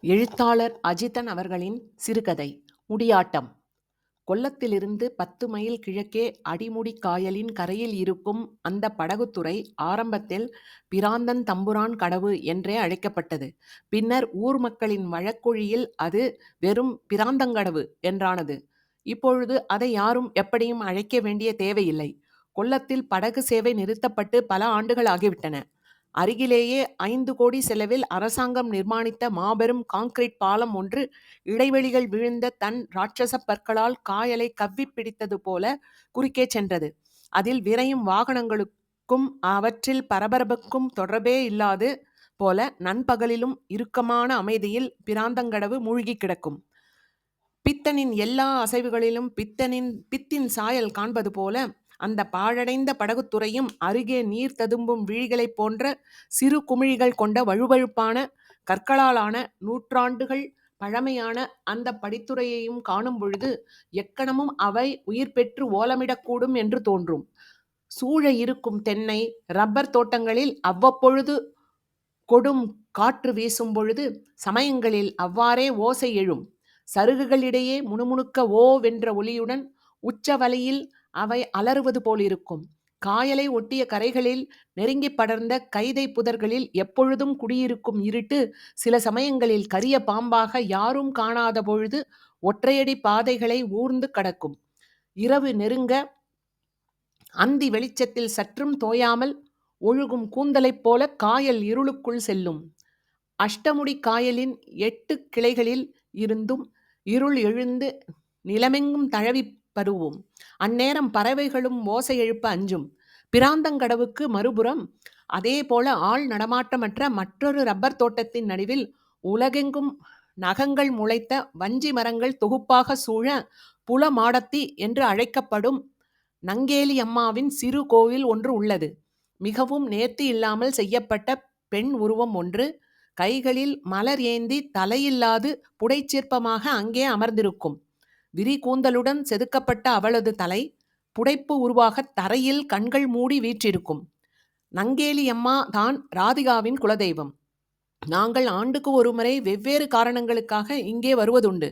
எழுத்தாளர் அஜிதன் அவர்களின் சிறுகதை முடியாட்டம். கொல்லத்திலிருந்து 10 மைல் கிழக்கே அடிமுடி காயலின் கரையில் இருக்கும் அந்த படகுத்துறை ஆரம்பத்தில் பிராந்தன் தம்புரான் கடவு என்றே அழைக்கப்பட்டது. பின்னர் ஊர் மக்களின் வழக்கொழியில் அது வெறும் பிராந்தங்கடவு என்றானது. இப்பொழுது அதை யாரும் எப்படியும் அழைக்க வேண்டிய தேவையில்லை. கொல்லத்தில் படகு சேவை நிறுத்தப்பட்டு பல ஆண்டுகள் ஆகிவிட்டன. அருகிலேயே 5 கோடி செலவில் அரசாங்கம் நிர்மாணித்த மாபெரும் கான்கிரீட் பாலம் ஒன்று இடைவெளிகள் விழுந்த தன் ராட்சச பற்களால் காயலை கவ்வி பிடித்தது போல குறுக்கே சென்றது. அதில் விரையும் வாகனங்களுக்கும் அவற்றில் பரபரப்புக்கும் தொடர்பே இல்லாது போல நண்பகலிலும் இறுக்கமான அமைதியில் பிராந்தங்கடவு மூழ்கி கிடக்கும். பித்தனின் எல்லா அசைவுகளிலும் பித்தின் சாயல் காண்பது போல அந்த பாழடைந்த படகுத்துறையும் அருகே நீர் ததும்பும் விழிகளைப் போன்ற சிறு குமிழிகள் கொண்ட வழுவழுப்பான கற்களாலான நூற்றாண்டுகள் பழமையான அந்த படித்துறையையும் காணும் பொழுது எக்கணமும் அவை உயிர் பெற்று ஓலமிடக்கூடும் என்று தோன்றும். சூழ இருக்கும் தென்னை ரப்பர் தோட்டங்களில் அவ்வப்பொழுது கொடும் காற்று வீசும் பொழுது சமயங்களில் அவ்வாறே ஓசை எழும். சருகுகளிடையே முணுமுணுக்க ஓவென்ற ஒலியுடன் உச்சவலையில் அவை அலறுவது போலிருக்கும். காயலை ஒட்டிய கரைகளில் நெருங்கி படர்ந்த கைதை புதர்களில் எப்பொழுதும் குடியிருக்கும் இருட்டு சில சமயங்களில் கரிய பாம்பாக யாரும் காணாத பொழுது ஒற்றையடி பாதைகளை ஊர்ந்து கடக்கும். இரவு நெருங்க அந்தி வெளிச்சத்தில் சற்றும் தோயாமல் ஒழுகும் கூந்தலைப் போல காயல் இருளுக்குள் செல்லும். அஷ்டமுடி காயலின் 8 கிளைகளில் இருந்தும் இருள் எழுந்து நிலமெங்கும் தழவி பருவும். அந்நேரம் பறவைகளும் ஓசை எழுப்ப அஞ்சும். பிராந்தங்கடவுக்கு மறுபுறம் அதே போல ஆள் நடமாட்டமற்ற மற்றொரு ரப்பர் தோட்டத்தின் நடுவில் உலகெங்கும் நகங்கள் முளைத்த வஞ்சி மரங்கள் தொகுப்பாக சூழ புல மாடத்தி என்று அழைக்கப்படும் நங்கேலி அம்மாவின் சிறு கோவில் ஒன்று உள்ளது. மிகவும் நேர்த்தி இல்லாமல் செய்யப்பட்ட பெண் உருவம் ஒன்று கைகளில் மலர் ஏந்தி தலையில்லாது புடைச்சிற்பமாக அங்கே அமர்ந்திருக்கும். விரி கூந்தலுடன் செதுக்கப்பட்ட அவளது தலை புடைப்பு உருவாக தரையில் கண்கள் மூடி வீற்றிருக்கும். நங்கேலி அம்மா தான் ராதிகாவின் குலதெய்வம். நாங்கள் ஆண்டுக்கு ஒரு முறை வெவ்வேறு காரணங்களுக்காக இங்கே வருவதுண்டு.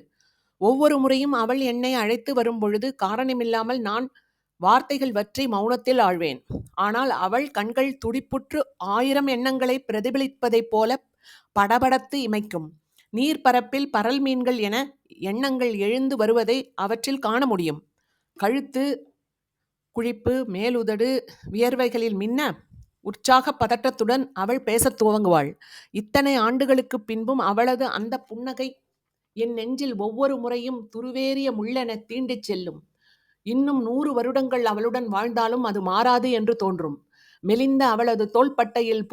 ஒவ்வொரு முறையும் அவள் என்னை அழைத்து வரும் பொழுது காரணமில்லாமல் நான் வார்த்தைகள் வற்றி மௌனத்தில் ஆழ்வேன். ஆனால் அவள் கண்கள் துடிப்புற்று 1000 எண்ணங்களை பிரதிபலிப்பதைப் போல படபடத்து இமைக்கும். நீர்ப்பரப்பில் பரல் மீன்கள் என எண்ணங்கள் எழுந்து வருவதை அவற்றில் காண முடியும். கழுத்து குழிப்பு மேலுதடு வியர்வைகளில் மின்ன உற்சாக பதட்டத்துடன் அவள் பேசத் துவங்குவாள். இத்தனை ஆண்டுகளுக்கு பின்பும் அவளது அந்த புன்னகை என் நெஞ்சில் ஒவ்வொரு முறையும் துருவேறிய முள்ளென தீண்டிச் செல்லும். இன்னும் 100 வருடங்கள் அவளுடன் வாழ்ந்தாலும் அது மாறாது என்று தோன்றும். மெலிந்த அவளது தோள்பட்டையில்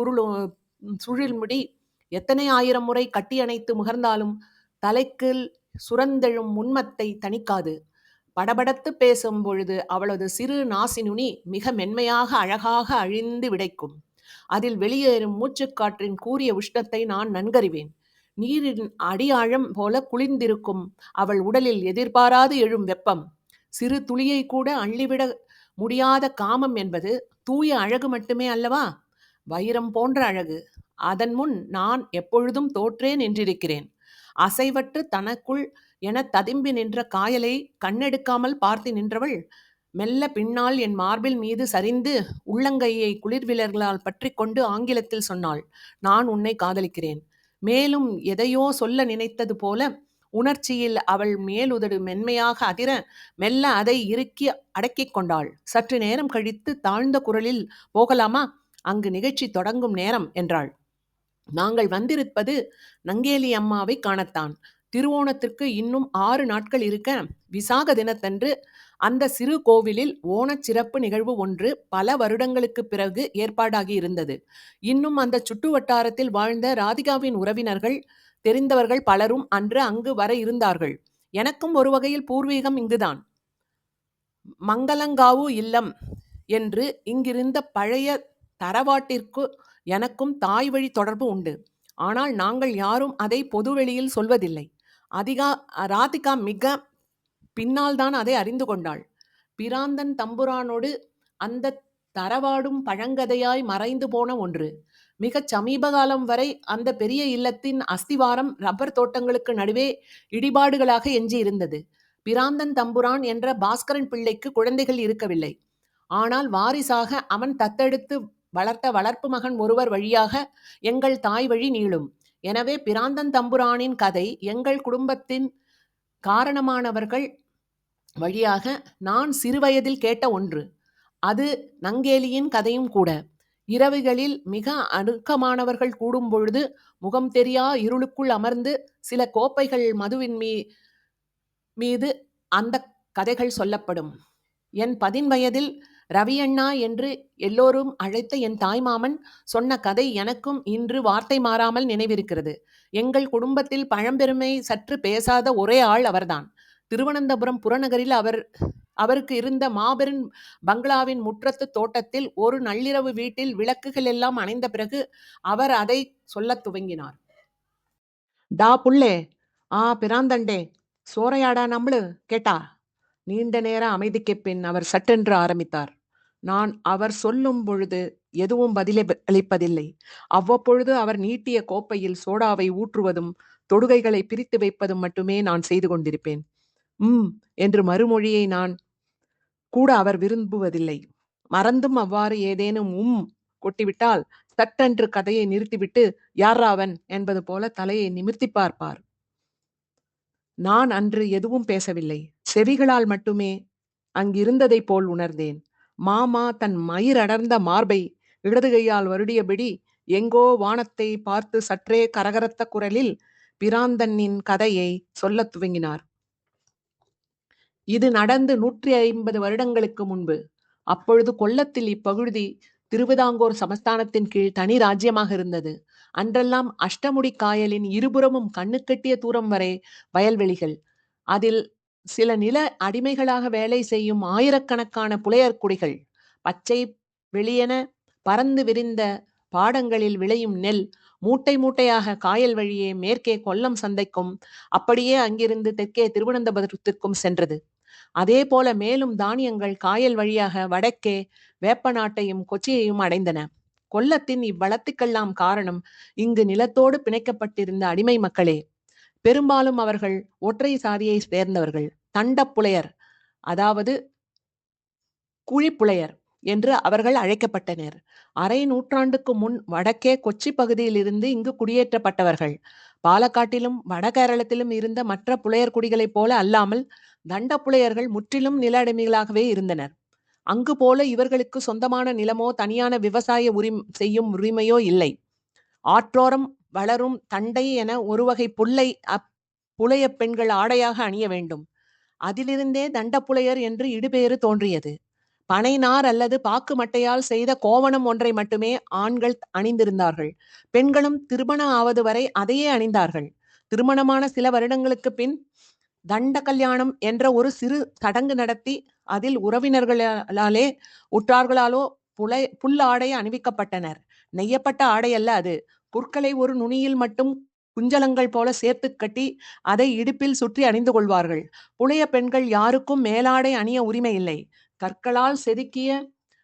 சுழில்முடி எத்தனை 1000 முறை கட்டியணைத்து முகர்ந்தாலும் தலைக்கு சுரந்தெழும் முன்மத்தை தணிக்காது. படபடத்து பேசும் பொழுது அவளது சிறு நாசினுனி மிக மென்மையாக அழகாக அழிந்து விடைக்கும். அதில் வெளியேறும் மூச்சுக்காற்றின் கூரிய உஷ்ணத்தை நான் நன்கறிவேன். நீரின் அடியாழம் போல குளிர்ந்திருக்கும் அவள் உடலில் எதிர்பாராது எழும் வெப்பம். சிறு துளியை கூட அள்ளிவிட முடியாத காமம் என்பது தூய அழகு மட்டுமே அல்லவா? வைரம் போன்ற அழகு. அதன் முன் நான் எப்பொழுதும் தோற்றே நின்றிருக்கிறேன். அசைவற்று தனக்குள் என ததும்பி நின்ற காயலை கண்ணெடுக்காமல் பார்த்து நின்றவள் மெல்ல பின்னால் என் மார்பில் மீது சரிந்து உள்ளங்கையை குளிர்விரல்களால் பற்றி கொண்டு ஆங்கிலத்தில் சொன்னாள், நான் உன்னை காதலிக்கிறேன். மேலும் எதையோ சொல்ல நினைத்தது போல உணர்ச்சியில் அவள் மேலுதடு மென்மையாக அதிர மெல்ல அதை இறுக்கி அடக்கிக் கொண்டாள். சற்று நேரம் கழித்து தாழ்ந்த குரலில், போகலாமா? அங்கு நிகழ்ச்சி தொடங்கும் நேரம் என்றாள். நாங்கள் வந்திருப்பது நங்கேலி அம்மாவை காணத்தான். திருவோணத்திற்கு இன்னும் 6 நாட்கள் இருக்க விசாக தினத்தன்று அந்த சிறு கோவிலில் ஓணச் சிறப்பு நிகழ்வு ஒன்று பல வருடங்களுக்கு பிறகு ஏற்பாடாகி இருந்தது. இன்னும் அந்த சுற்று வட்டாரத்தில் வாழ்ந்த ராதிகாவின் உறவினர்கள் தெரிந்தவர்கள் பலரும் அன்று அங்கு வர இருந்தார்கள். எனக்கும் ஒரு வகையில் பூர்வீகம் இங்குதான். மங்களங்காவு இல்லம் என்று இங்கிருந்த பழைய தரவாட்டிற்கு எனக்கும் தாய் வழி தொடர்பு உண்டு. ஆனால் நாங்கள் யாரும் அதை பொதுவெளியில் சொல்வதில்லை. ராதிகா மிக பின்னால் தான் அதை அறிந்து கொண்டாள். பிராந்தன் தம்புரானோடு அந்த தரவாடும் பழங்கதையாய் மறைந்து போன ஒன்று. மிகச் சமீப காலம் வரை அந்த பெரிய இல்லத்தின் அஸ்திவாரம் ரப்பர் தோட்டங்களுக்கு நடுவே இடிபாடுகளாக எஞ்சியிருந்தது. பிராந்தன் தம்புரான் என்ற பாஸ்கரன் பிள்ளைக்கு குழந்தைகள் இருக்கவில்லை. ஆனால் வாரிசாக அவன் தத்தெடுத்து வளர்த்த வளர்ப்பு மகன் ஒருவர் வழியாக எங்கள் தாய் வழி நீளும். எனவே பிராந்தன் தம்புரானின் கதை எங்கள் குடும்பத்தின் காரணமானவர்கள் வழியாக நான் சிறுவயதில் கேட்ட ஒன்று. அது நங்கேலியின் கதையும் கூட. இரவுகளில் மிக அணுக்கமானவர்கள் கூடும் பொழுது முகம் தெரியா இருளுக்குள் அமர்ந்து சில கோப்பைகள் மதுவின் மீது அந்த கதைகள் சொல்லப்படும். என் 10 வயதில் ரவியண்ணா என்று எல்லோரும் அழைத்த என் தாய்மாமன் சொன்ன கதை எனக்கும் இன்று வார்த்தை மாறாமல் நினைவிருக்கிறது. எங்கள் குடும்பத்தில் பழம்பெருமை சற்று பேசாத ஒரே ஆள் அவர்தான். திருவனந்தபுரம் புறநகரில் அவருக்கு இருந்த மாபெரும் பங்களாவின் முற்றத்து தோட்டத்தில் ஒரு நள்ளிரவு வீட்டில் விளக்குகள் எல்லாம் அணைந்த பிறகு அவர் அதை சொல்லத் துவங்கினார். டா புள்ளே, பிராந்தண்டே, சோரையாடா நம்மளு கேட்டா? நீண்ட நேர அமைதிக்குப் பின் அவர் சட்டென்று ஆரம்பித்தார். நான் அவர் சொல்லும் பொழுது எதுவும் பதிலளிப்பதில்லை. அவ்வப்பொழுது அவர் நீட்டிய கோப்பையில் சோடாவை ஊற்றுவதும் தொடுகைகளை பிரித்து வைப்பதும் மட்டுமே நான் செய்து கொண்டிருப்பேன். என்று மறுமொழியை நான் கூட அவர் விரும்புவதில்லை. மறந்தும் அவ்வாறு ஏதேனும் கொட்டிவிட்டால் சட்டென்று கதையை நிறுத்திவிட்டு யாரா அவன் என்பது போல தலையை நிமிர்த்தி பார்ப்பார். நான் அன்று எதுவும் பேசவில்லை. செவிகளால் மட்டுமே அங்கிருந்ததை போல் உணர்ந்தேன். மாமா தன் மயிரடர்ந்த மார்பை இடது கையால் வருடியபடி எங்கோ வானத்தை பார்த்து சற்றே கரகரத்த குரலில் பிராந்தனின் கதையை சொல்லத் துவங்கினார். இது நடந்து 150 வருடங்களுக்கு முன்பு. அப்பொழுது கொல்லத்தில் இப்பகுதி திருவிதாங்கூர் சமஸ்தானத்தின் கீழ் தனி ராஜ்யமாக இருந்தது. அன்றெல்லாம் அஷ்டமுடி காயலின் இருபுறமும் கண்ணுக்கெட்டிய தூரம் வரை வயல்வெளிகள். அதில் சில நில அடிமைகளாக வேலை செய்யும் ஆயிரக்கணக்கான புலையர் குடிகள். பச்சை வெளியென பறந்து விரிந்த பாடங்களில் விளையும் நெல் மூட்டை மூட்டையாக காயல் வழியே மேற்கே கொல்லம் சந்தைக்கும் அப்படியே அங்கிருந்து தெற்கே திருவனந்தபுரத்திற்கும் சென்றது. அதே போல மேலும் தானியங்கள் காயல் வழியாக வடக்கே வேப்பநாட்டையும் கொச்சியையும் அடைந்தன. கொல்லத்தின் இவ்வளத்துக்கெல்லாம் காரணம் இங்கு நிலத்தோடு பிணைக்கப்பட்டிருந்த அடிமை மக்களே. பெரும்பாலும் அவர்கள் ஒற்றை சாதியை சேர்ந்தவர்கள். தண்டப்புலையர், அதாவது குழிப்புலையர் என்று அவர்கள் அழைக்கப்பட்டனர். அரை நூற்றாண்டுக்கு முன் வடக்கே கொச்சி பகுதியிலிருந்து இங்கு குடியேற்றப்பட்டவர்கள். பாலக்காட்டிலும் வடகேரளத்திலும் இருந்த மற்ற புலையர் குடிகளைப் போல அல்லாமல் தண்டப்புலையர்கள் முற்றிலும் நில அடிமைகளாகவே இருந்தனர். அங்கு போல இவர்களுக்கு சொந்தமான நிலமோ தனியான விவசாய செய்யும் உரிமையோ இல்லை. ஆற்றோரம் வளரும் தண்டை என ஒரு வகை புல்லை புலைய பெண்கள் ஆடையாக அணிய வேண்டும். அதிலிருந்தே தண்டப்புலையர் என்று இடுபெயரு தோன்றியது. பனை நார் அல்லது பாக்கு மட்டையால் செய்த கோவணம் ஒன்றை மட்டுமே ஆண்கள் அணிந்திருந்தார்கள். பெண்களும் திருமணம் ஆவது வரை அதையே அணிந்தார்கள். திருமணமான சில வருடங்களுக்கு பின் தண்ட கல்யாணம் என்ற ஒரு சிறு சடங்கு நடத்தி அதில் உறவினர்களாலே உற்றார்களாலோ புல் ஆடை அணிவிக்கப்பட்டனர். நெய்யப்பட்ட ஆடை அல்ல அது. புற்களை ஒரு நுனியில் மட்டும் குஞ்சலங்கள் போல சேர்த்து கட்டி அதை இடுப்பில் சுற்றி அணிந்து கொள்வார்கள். புலைய பெண்கள் யாருக்கும் மேலாடை அணிய உரிமை இல்லை. கற்களால் செதுக்கிய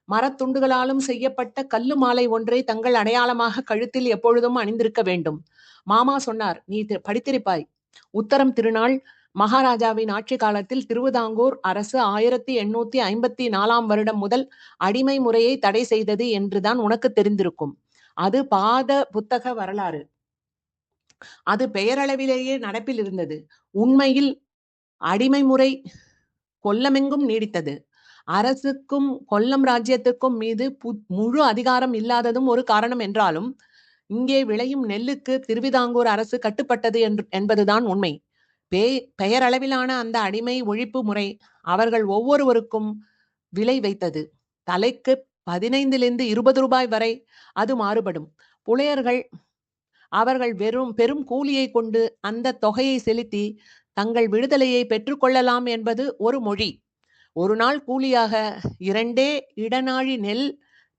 மரத்துண்டுகளாலும் செய்யப்பட்ட கல்லு மாலை ஒன்றை தங்கள் அடையாளமாக கழுத்தில் எப்பொழுதும் அணிந்திருக்க வேண்டும். மாமா சொன்னார், நீ படித்திருப்பாய். உத்தரம் திருநாள் மகாராஜாவின் ஆட்சி காலத்தில் திருவிதாங்கூர் அரசு 1854 வருடம் முதல் அடிமை முறையை தடை செய்தது என்றுதான் உனக்கு தெரிந்திருக்கும். அது பாத புத்தக வரலாறு. அது பெயரளவிலேயே நடப்பில் இருந்தது. உண்மையில் அடிமை முறை கொல்லமெங்கும் நீடித்தது. அரசுக்கும் கொல்லம் ராஜ்யத்திற்கும் மீது முழு அதிகாரம் இல்லாததும் ஒரு காரணம் என்றாலும் இங்கே விளையும் நெல்லுக்கு திருவிதாங்கூர் அரசு கட்டுப்பட்டது என்பதுதான் உண்மை. பெயரளவிலான அந்த அடிமை ஒழிப்பு முறை அவர்கள் ஒவ்வொருவருக்கும் விலை வைத்தது. தலைக்கு 15 - 20 ரூபாய் வரை அது மாறுபடும். புலையர்கள் அவர்கள் பெரும் கூலியை கொண்டு அந்த தொகையை செலுத்தி தங்கள் விடுதலையை பெற்றுக்கொள்ளலாம் என்பது ஒரு மொழி. ஒரு நாள் கூலியாக 2 இடநாழி நெல்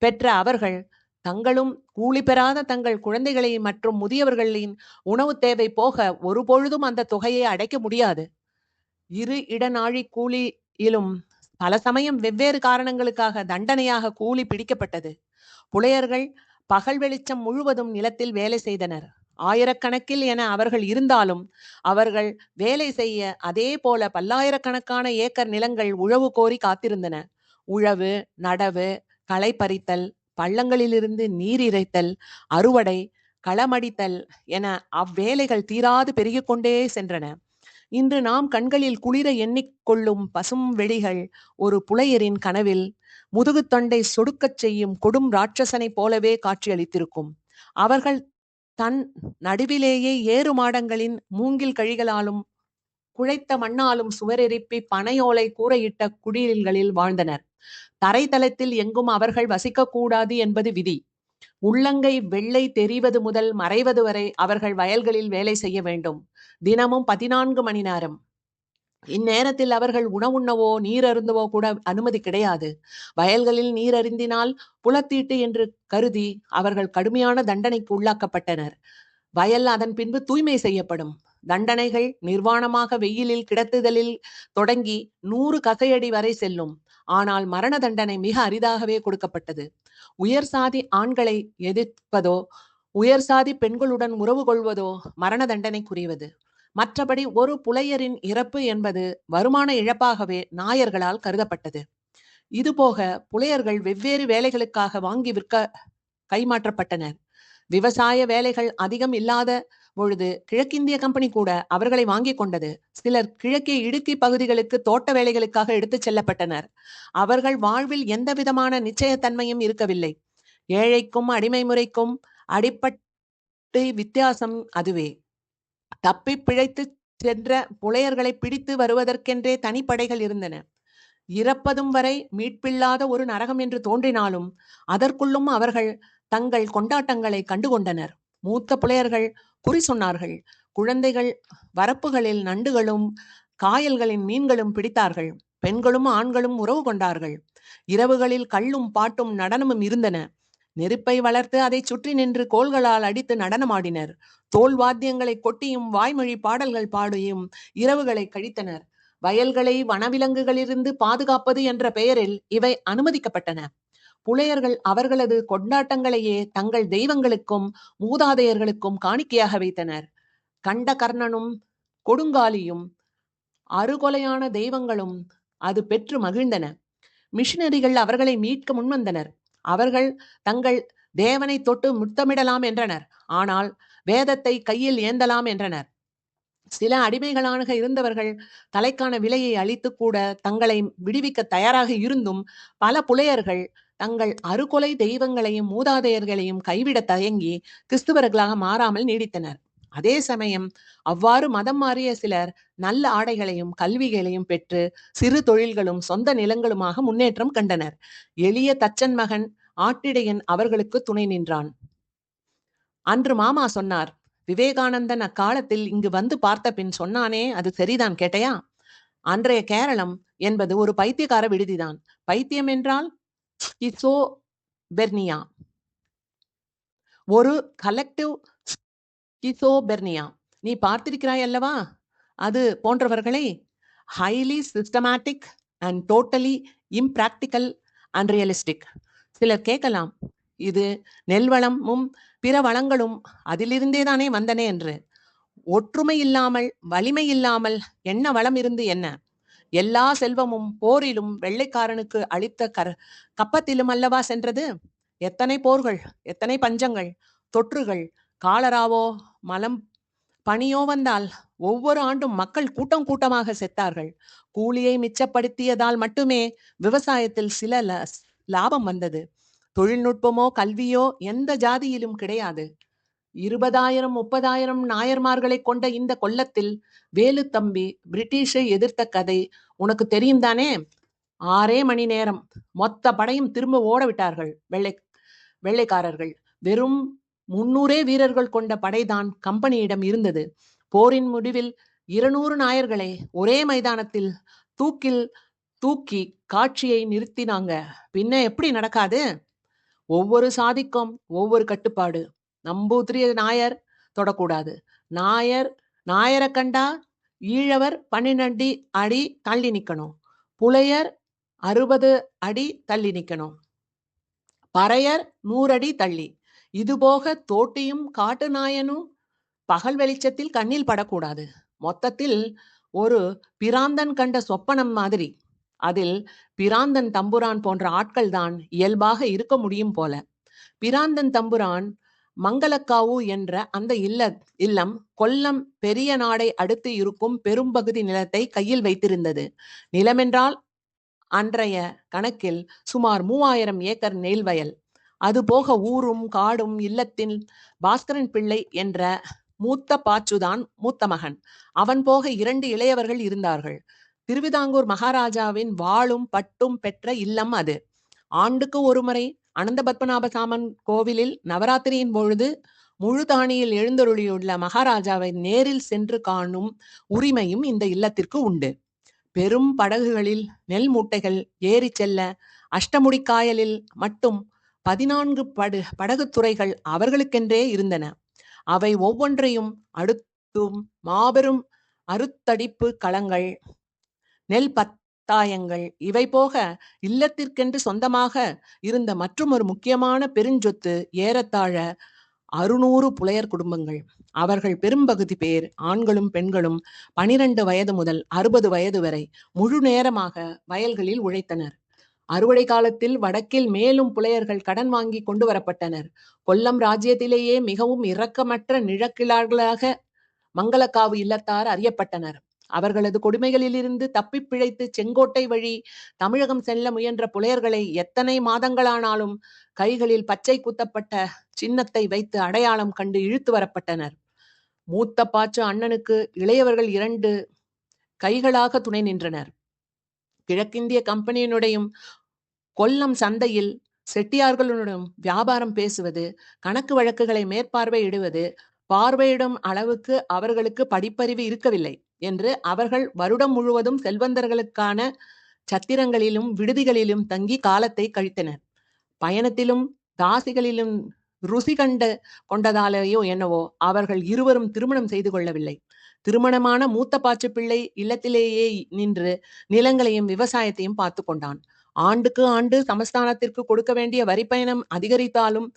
பெற்ற அவர்கள் தங்களும் கூலி பெறாத தங்கள் குழந்தைகளை மற்றும் முதியவர்களின் உணவு தேவை போக ஒருபொழுதும் அந்த தொகையை அடைக்க முடியாது. 2 இடநாழி கூலியிலும் பல சமயம் வெவ்வேறு காரணங்களுக்காக தண்டனையாக கூலி பிடிக்கப்பட்டது. புலையர்கள் பகல் வெளிச்சம் முழுவதும் நிலத்தில் வேலை செய்தனர். ஆயிரக்கணக்கில் என அவர்கள் இருந்தாலும் அவர்கள் வேலை செய்ய அதே போல பல்லாயிரக்கணக்கான ஏக்கர் நிலங்கள் உழவு கோரி காத்திருந்தன. உழவு, நடவு, களை பறித்தல், பள்ளங்களிலிருந்து நீர் இறைத்தல், அறுவடை, களமடித்தல் என அவ்வேலைகள் தீராது பெருகிக் கொண்டே சென்றன. இன்று நாம் கண்களில் குளிர எண்ணிக்கொள்ளும் பசும் வெளிகள் ஒரு புலையரின் கனவில் முதுகுத்தண்டை சொடுக்கச் செய்யும் கொடும் ராட்சசனைப் போலவே காட்சியளித்திருக்கும். அவர்கள் தன் நடுவிலேயே ஏறு மாடங்களின் மூங்கில் கழிகளாலும் குழைத்த மண்ணாலும் சுவரெறிப்பி பனையோலை கூரையிட்ட குடில்களில் வாழ்ந்தனர். தரைத்தளத்தில் எங்கும் அவர்கள் வசிக்கக்கூடாது என்பது விதி. உள்ளங்கை வெள்ளை தெரிவது முதல் மறைவது வரை அவர்கள் வயல்களில் வேலை செய்ய வேண்டும். தினமும் 14 மணி நேரம். இந்நேரத்தில் அவர்கள் உணவுண்ணவோ நீர் அருந்தவோ கூட அனுமதி கிடையாது. வயல்களில் நீர் அருந்தினால் புலத்தீட்டு என்று கருதி அவர்கள் கடுமையான தண்டனைக்கு உள்ளாக்கப்பட்டனர். வயல் அதன் பின்பு தூய்மை செய்யப்படும். தண்டனைகள் நிர்வாணமாக வெயிலில் கிடத்துதலில் தொடங்கி 100 கசையடி வரை செல்லும். ஆனால் மரண தண்டனை மிக அரிதாகவே கொடுக்கப்பட்டது. உயர் சாதி ஆண்களை எதிர்ப்பதோ உயர் சாதி பெண்களுடன் உறவு கொள்வதோ மரண தண்டனைக்குரியது. மற்றபடி ஒரு புலையரின் இறப்பு என்பது வருமான இழப்பாகவே நாயர்களால் கருதப்பட்டது. இதுபோக புலையர்கள் வெவ்வேறு வேலைகளுக்காக வாங்கி விற்க கைமாற்றப்பட்டனர். விவசாய வேலைகள் அதிகம் இல்லாத பொழுது கிழக்கிந்திய கம்பெனி கூட அவர்களை வாங்கி கொண்டது. சிலர் கிழக்கே இடுக்கி பகுதிகளுக்கு தோட்ட வேலைகளுக்காக எடுத்துச் செல்லப்பட்டனர். அவர்கள் வாழ்வில் எந்த விதமான நிச்சயத்தன்மையும் இருக்கவில்லை. ஏழைக்கும் அடிமை முறைக்கும் அடிப்பட்டு வித்தியாசம் அதுவே. தப்பி பிழைத்து சென்ற புலையர்களை பிடித்து வருவதற்கென்றே தனிப்படைகள் இருந்தன. இறப்பதும் வரை மீட்பில்லாத ஒரு நரகம் என்று தோன்றினாலும் அதற்குள்ளும் அவர்கள் தங்கள் கொண்டாட்டங்களை கண்டுகொண்டனர். மூத்த புலையர்கள் குறி சொன்னார்கள். குழந்தைகள் வரப்புகளில் நண்டுகளும் காயல்களின் மீன்களும் பிடித்தார்கள். பெண்களும் ஆண்களும் உறவு கொண்டார்கள். இரவுகளில் கள்ளும் பாட்டும் நடனமும் இருந்தன. நெருப்பை வளர்த்து அதை சுற்றி நின்று கோல்களால் அடித்து நடனமாடினர். தோல் வாத்தியங்களை கொட்டியும் வாய்மொழி பாடல்கள் பாடியும் இரவுகளை கழித்தனர். வயல்களை வனவிலங்குகளிலிருந்து பாதுகாப்பது என்ற பெயரில் இவை அனுமதிக்கப்பட்டன. புலையர்கள் அவர்களது கொண்டாட்டங்களையே தங்கள் தெய்வங்களுக்கும் மூதாதையர்களுக்கும் காணிக்கையாக வைத்தனர். கண்டகர்ணனும் கொடுங்காலியும் அறுகொலையான தெய்வங்களும் அது பெற்று மகிழ்ந்தன. மிஷினரிகள் அவர்களை மீட்க முன்வந்தனர். அவர்கள் தங்கள் தேவனை தொட்டு முத்தமிடலாம் என்றனர். ஆனால் வேதத்தை கையில் ஏந்தலாம் என்றனர். சில அடிமைகளாக இருந்தவர்கள் தலைக்கான விலையை அளித்து கூட தங்களை விடுவிக்க தயாராக இருந்தும் பல புலையர்கள் தங்கள் அறுகொலை தெய்வங்களையும் மூதாதையர்களையும் கைவிட தயங்கி கிறிஸ்துவர்களாக மாறாமல் நீடித்தனர். அதே சமயம் அவ்வாறு மதம் மாறிய சிலர் நல்ல ஆடைகளையும் கல்விகளையும் பெற்று சிறு தொழில்களும் சொந்த நிலங்களுமாக முன்னேற்றம் கண்டனர். எளிய தச்சன் மகன் ஆட்டிடையன் அவர்களுக்கு துணை நின்றான். அன்று மாமா சொன்னார், விவேகானந்தன் அக்காலத்தில் இங்கு வந்து பார்த்த பின் சொன்னானே, அது சரிதான் கேட்டையா? அன்றைய கேரளம் என்பது ஒரு பைத்தியக்கார விடுதிதான். பைத்தியம் என்றால் ஸ்கிசோபெர்னியா, ஒரு கலெக்டிவ் ஸ்கிசோபெர்னியா. நீ பார்த்திருக்கிறாய் அல்லவா? அது போன்றவர்களை highly systematic and totally impractical and realistic. சிலர் கேட்கலாம், இது நெல் வளமும் பிற வளங்களும் அதிலிருந்தே தானே வந்தன என்று. ஒற்றுமை இல்லாமல் வலிமை இல்லாமல் என்ன வளம் இருந்து என்ன? எல்லா செல்வமும் போரிலும் வெள்ளைக்காரனுக்கு அளித்த கப்பத்திலும் அல்லவா சென்றது? எத்தனை போர்கள், எத்தனை பஞ்சங்கள், தொற்றுகள், காலராவோ மலம் பனியோ வந்தால் ஒவ்வொரு ஆண்டும் மக்கள் கூட்டம் கூட்டமாக செத்தார்கள். கூலியை மிச்சப்படுத்தியதால் மட்டுமே விவசாயத்தில் சில லாபம் வந்தது. தொழில்நுட்பமோ கல்வியோ எந்த ஜாதியிலும் கிடையாது. 20,000 30,000 நாயர்மார்களை கொண்ட இந்த கொல்லத்தில் வேலுத்தம்பி பிரிட்டிஷை எதிர்த்த கதை உனக்கு தெரியும் தானே? 6 மணி நேரம் மொத்த படையும் திரும்ப ஓட விட்டார்கள் வெள்ளைக்காரர்கள். வெறும் 300 வீரர்கள் கொண்ட படைதான் கம்பெனியிடம் இருந்தது. போரின் முடிவில் 200 நாயர்களை ஒரே மைதானத்தில் தூக்கி காட்சியை நிறுத்தினாங்க. பின்ன எப்படி நடக்காது? ஒவ்வொரு சாதிக்கும் ஒவ்வொரு கட்டுப்பாடு. நம்பூதிரி நாயர் தொடக்கூடாது. நாயரை கண்டா ஈழவர் 12 அடி தள்ளி நிக்கணும். புலையர் 60 அடி தள்ளி நிக்கணும். பறையர் 100 அடி தள்ளி. இதுபோக தோட்டியும் காட்டு நாயனும் பகல் வெளிச்சத்தில் கண்ணில் படக்கூடாது. மொத்தத்தில் ஒரு பிராந்தன் கண்ட சொப்பனம் மாதிரி. அதில் பிராந்தன் தம்புரான் போன்ற ஆட்கள் தான் இயல்பாக இருக்க முடியும் போல. பிராந்தன் தம்புரான் மங்களக்காவு என்ற அந்த இல்லம் கொல்லம் பெரிய நாடை அடுத்து இருக்கும் பெரும்பகுதி நிலத்தை கையில் வைத்திருந்தது. நிலமென்றால் அன்றைய கணக்கில் சுமார் 3000 ஏக்கர் நெல் வயல். அதுபோக ஊரும் காடும். இல்லத்தில் பாஸ்கரன் பிள்ளை என்ற மூத்த பாச்சுதான் மூத்த மகன். அவன் போக 2 இளையவர்கள் இருந்தார்கள். திருவிதாங்கூர் மகாராஜாவின் வாளும் பட்டும் பெற்ற இல்லம் அது. ஆண்டுக்கு ஒருமுறை அனந்த பத்மநாப சாமன் கோவிலில் நவராத்திரியின் பொழுது முழுதானியில் எழுந்தருளியுள்ள மகாராஜாவை நேரில் சென்று காணும் உரிமையும் இந்த இல்லத்திற்கு உண்டு. பெரும் படகுகளில் நெல் மூட்டைகள் ஏறி செல்ல அஷ்டமுடிக்காயலில் மட்டும் 14 படகு துறைகள் அவர்களுக்கென்றே இருந்தன. அவை ஒவ்வொன்றையும் அடுத்தும் மாபெரும் அறுத்தடிப்பு களங்கள், நெல் பத்தாயங்கள், இவை போக இல்லத்திற்கென்று சொந்தமாக இருந்த மற்றும் ஒரு முக்கியமான பெருஞ்சொத்து ஏறத்தாழ 600 புலையர் குடும்பங்கள். அவர்கள் பெரும்பகுதி பேர் ஆண்களும் பெண்களும் 12 வயது முதல் 60 வயது வரை முழு நேரமாக வயல்களில் உழைத்தனர். அறுவடை காலத்தில் வடக்கில் மேலும் புலையர்கள் கடன் வாங்கி கொண்டு வரப்பட்டனர். கொல்லம் ராஜ்யத்திலேயே மிகவும் இரக்கமற்ற நிழக்கிழார்களாக மங்களக்காவு இல்லத்தார் அறியப்பட்டனர். அவர்களது கொடுமைகளிலிருந்து தப்பி பிழைத்து செங்கோட்டை வழி தமிழகம் செல்ல முயன்ற புலையர்களை எத்தனை மாதங்களானாலும் கைகளில் பச்சை குத்தப்பட்ட சின்னத்தை வைத்து அடையாளம் கண்டு இழுத்து வரப்பட்டனர். மூத்த பாச்சு அண்ணனுக்கு இளையவர்கள் 2 கைகளாக துணை நின்றனர். கிழக்கிந்திய கம்பெனியினுடையும் கொல்லம் சந்தையில் செட்டியார்களுடன் வியாபாரம் பேசுவது, கணக்கு வழக்குகளை மேற்பார்வையிடுவது, பார்வையிடும் அளவுக்கு அவர்களுக்கு படிப்பறிவு இருக்கவில்லை என்று அவர்கள் வருடம் முழுவதும் செல்வந்தர்களுக்கான சத்திரங்களிலும் விடுதிகளிலும் தங்கி காலத்தை கழித்தனர். பயணத்திலும் தாசிகளிலும் ருசி கொண்டதாலேயோ என்னவோ அவர்கள் இருவரும் திருமணம் செய்து கொள்ளவில்லை. திருமணமான மூத்த பாச்சு பிள்ளை இல்லத்திலேயே நின்று நிலங்களையும் விவசாயத்தையும் பார்த்து கொண்டான். ஆண்டுக்கு ஆண்டு சமஸ்தானத்திற்கு கொடுக்க வேண்டிய வரி பயணம் அதிகரித்தாலும்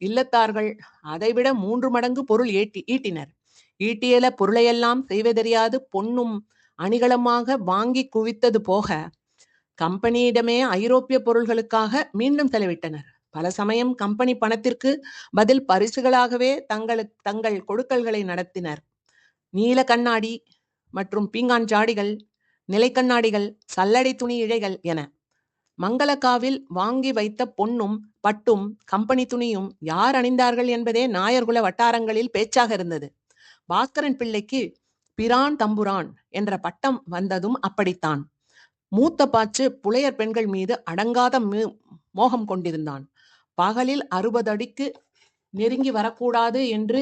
இல்லத்தார்கள் அதைவிட 3 மடங்கு பொருள் ஈட்டினர். ஈட்டியல பொருளையெல்லாம் செய்வதறியாது பொன்னும் அணிகளமாக வாங்கி குவித்தது போக கம்பெனியிடமே ஐரோப்பிய பொருள்களுக்காக மீண்டும் செலவிட்டனர். பல சமயம் கம்பெனி பணத்திற்கு பதில் பரிசுகளாகவே தங்கள் கொடுக்கல்களை நடத்தினர். நீல கண்ணாடி மற்றும் பீங்கான் ஜாடிகள், நிலை கண்ணாடிகள், சல்லடை துணி இழைகள் என. மங்களக்காவில் வாங்கி வைத்த பொன்னும் பட்டும் கம்பெனி துணியும் யார் அணிந்தார்கள் என்பதே நாயர்குல வட்டாரங்களில் பேச்சாக இருந்தது. பாஸ்கரன் பிள்ளைக்கு பிரான் தம்புரான் என்ற பட்டம் வந்ததும் அப்படித்தான். மூத்த பாச்சு புலையர் பெண்கள் மீது அடங்காத மோகம் கொண்டிருந்தான். பகலில் 60 அடிக்கு நெருங்கி வரக்கூடாது என்று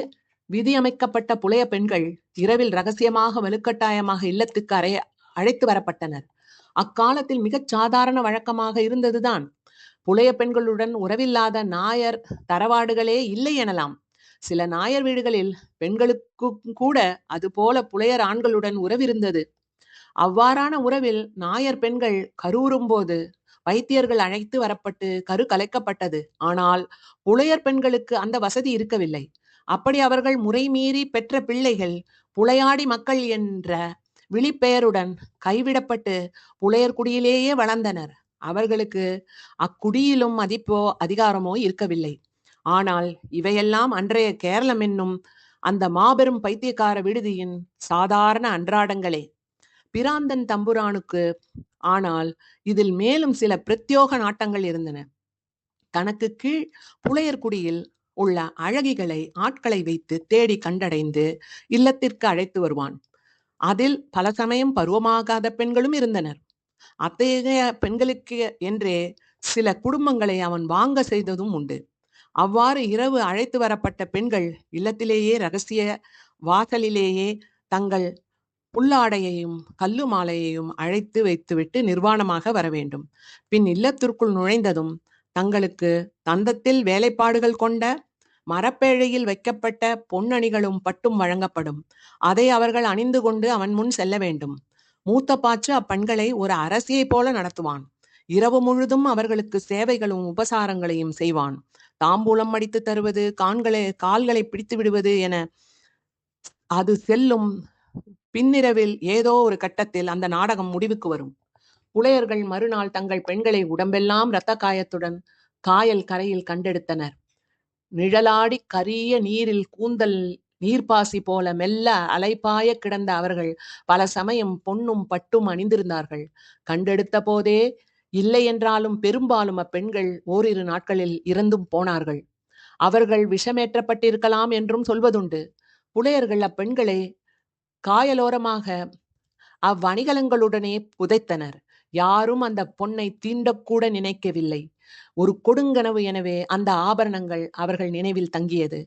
விதியமைக்கப்பட்ட புலைய பெண்கள் இரவில் ரகசியமாக வலுக்கட்டாயமாக இல்லத்துக்கு அழைத்து வரப்பட்டனர். அக்காலத்தில் மிகச் சாதாரண வழக்கமாக இருந்ததுதான். புலைய பெண்களுடன் உறவில்லாத நாயர் தரவாடுகளே இல்லை எனலாம். சில நாயர் வீடுகளில் பெண்களுக்கு கூட அதுபோல புலையர் ஆண்களுடன் உறவிருந்தது. அவ்வாறான உறவில் நாயர் பெண்கள் கருவுறும் போது வைத்தியர்கள் அழைத்து வரப்பட்டு கரு கலைக்கப்பட்டது. ஆனால் புலையர் பெண்களுக்கு அந்த வசதி இருக்கவில்லை. அப்படி அவர்கள் முறைமீறி பெற்ற பிள்ளைகள் புலையாடி மக்கள் என்ற விழிப்பெயருடன் கைவிடப்பட்டு புலையர் குடியிலேயே வளர்ந்தனர். அவர்களுக்கு அக்குடியிலும் மதிப்போ அதிகாரமோ இருக்கவில்லை. ஆனால் இவையெல்லாம் அன்றைய கேரளம் என்னும் அந்த மாபெரும் பைத்தியக்கார விடுதியின் சாதாரண அன்றாடங்களே. பிராந்தன் தம்புரானுக்கு ஆனால் இதில் மேலும் சில பிரத்யோக நாட்டங்கள் இருந்தன. தனக்கு கீழ் புலையர்குடியில் உள்ள அழகிகளை ஆட்களை வைத்து தேடி கண்டடைந்து இல்லத்திற்கு அழைத்து வருவான். அதில் பல சமயம் பருவமாகாத பெண்களும் இருந்தனர். அத்தகைய பெண்களுக்கு என்றே சில குடும்பங்களை அவன் வாங்க செய்ததும் உண்டு. அவ்வாறு இரவு அழைத்து வரப்பட்ட பெண்கள் இல்லத்திலேயே ரகசிய வாசலிலேயே தங்கள் புல்லாடையையும் கல்லு மாலையையும் அழைத்து வைத்துவிட்டு நிர்வாணமாக வர வேண்டும். பின் இல்லத்திற்குள் நுழைந்ததும் தங்களுக்கு தந்தத்தில் வேலைப்பாடுகள் கொண்ட மரப்பேழையில் வைக்கப்பட்ட பொன்னணிகளும் பட்டும் வழங்கப்படும். அதை அவர்கள் அணிந்து கொண்டு அவன் முன் செல்ல வேண்டும். மூத்த பாச்சு அப்பெண்களை ஒரு அரசியை போல நடத்துவான். இரவு முழுதும் அவர்களுக்கு சேவைகளும் உபசாரங்களையும் செய்வான். தாம்பூலம் அடித்து தருவது, கால்களை பிடித்து விடுவது என அது செல்லும். பின்னிரவில் ஏதோ ஒரு கட்டத்தில் அந்த நாடகம் முடிவுக்கு வரும். புலையர்கள் மறுநாள் தங்கள் பெண்களை உடம்பெல்லாம் இரத்த காயத்துடன் காயல் கரையில் கண்டெடுத்தனர். நிழலாடி கரிய நீரில் கூந்தல் நீர்ப்பாசி போல மெல்ல அலைபாய கிடந்த அவர்கள் பல சமயம் பொன்னும் பட்டும் அணிந்திருந்தார்கள். கண்டெடுத்த போதே இல்லை என்றாலும் பெரும்பாலும் அப்பெண்கள் ஓரிரு நாட்களில் இறந்தும் போனார்கள். அவர்கள் விஷமேற்றப்பட்டிருக்கலாம் என்றும் சொல்வதுண்டு. புலையர்கள் அப்பெண்களை காயலோரமாக அவ்வணிகலங்களுடனே புதைத்தனர். யாரும் அந்த பொன்னை தீண்டக்கூட நினைக்கவில்லை. ஒரு கொடுங்கனவு எனவே அந்த ஆபரணங்கள் அவர்கள் நினைவில் தங்கியது.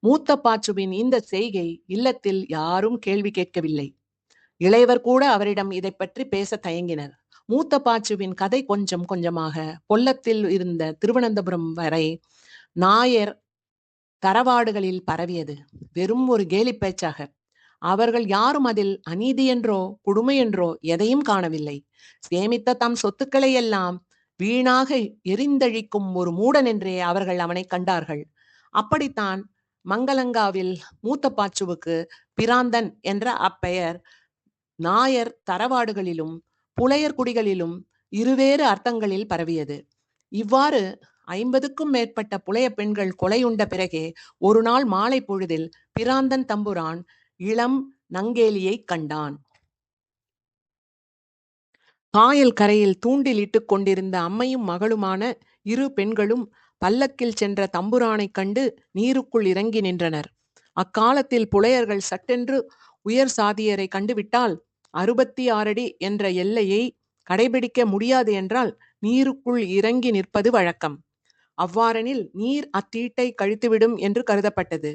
மூத்த பாச்சுவின் இந்த செய்கை இல்லத்தில் யாரும் கேள்வி கேட்கவில்லை. இளையவர் கூட அவரிடம் இதை பற்றி பேச தயங்கினர். மூத்த பாச்சுவின் கதை கொஞ்சம் கொஞ்சமாக கொல்லத்தில் இருந்த திருவனந்தபுரம் வரை நாயர் தரவாடுகளில் பரவியது. வெறும் ஒரு கேலி பேச்சாக. அவர்கள் யாரும் அதில் அநீதி என்றோ கொடுமை என்றோ எதையும் காணவில்லை. சேமித்த தம் சொத்துக்களை எல்லாம் வீணாக எரிந்தழிக்கும் ஒரு மூடன் என்றே அவர்கள் அவனை கண்டார்கள். அப்படித்தான் மங்களங்காவில் மூத்த பாச்சுவுக்கு பிராந்தன் என்ற அப்பெயர் நாயர் தரவாடுகளிலும் புலையர் குடிகளிலும் இருவேறு அர்த்தங்களில் பரவியது. இவ்வாறு 50க்கும் மேற்பட்ட புலைய பெண்கள் கொலையுண்ட பிறகே ஒரு நாள் மாலை பொழுதில் பிராந்தன் தம்புரான் இளம் நங்கேலியை கண்டான். காயல் கரையில் தூண்டில் இட்டுக் கொண்டிருந்த அம்மையும் மகளுமான இரு பெண்களும் பல்லக்கில் சென்ற தம்புரானைக் கண்டு நீருக்குள் இறங்கி நின்றனர். அக்காலத்தில் புலையர்கள் சட்டென்று உயர் சாதியரை கண்டுவிட்டால் 66 அடி என்ற எல்லையை கடைபிடிக்க முடியாது என்றால் நீருக்குள் இறங்கி நிற்பது வழக்கம். அவ்வாறெனில் நீர் அத்தீட்டை கழித்துவிடும் என்று கருதப்பட்டது.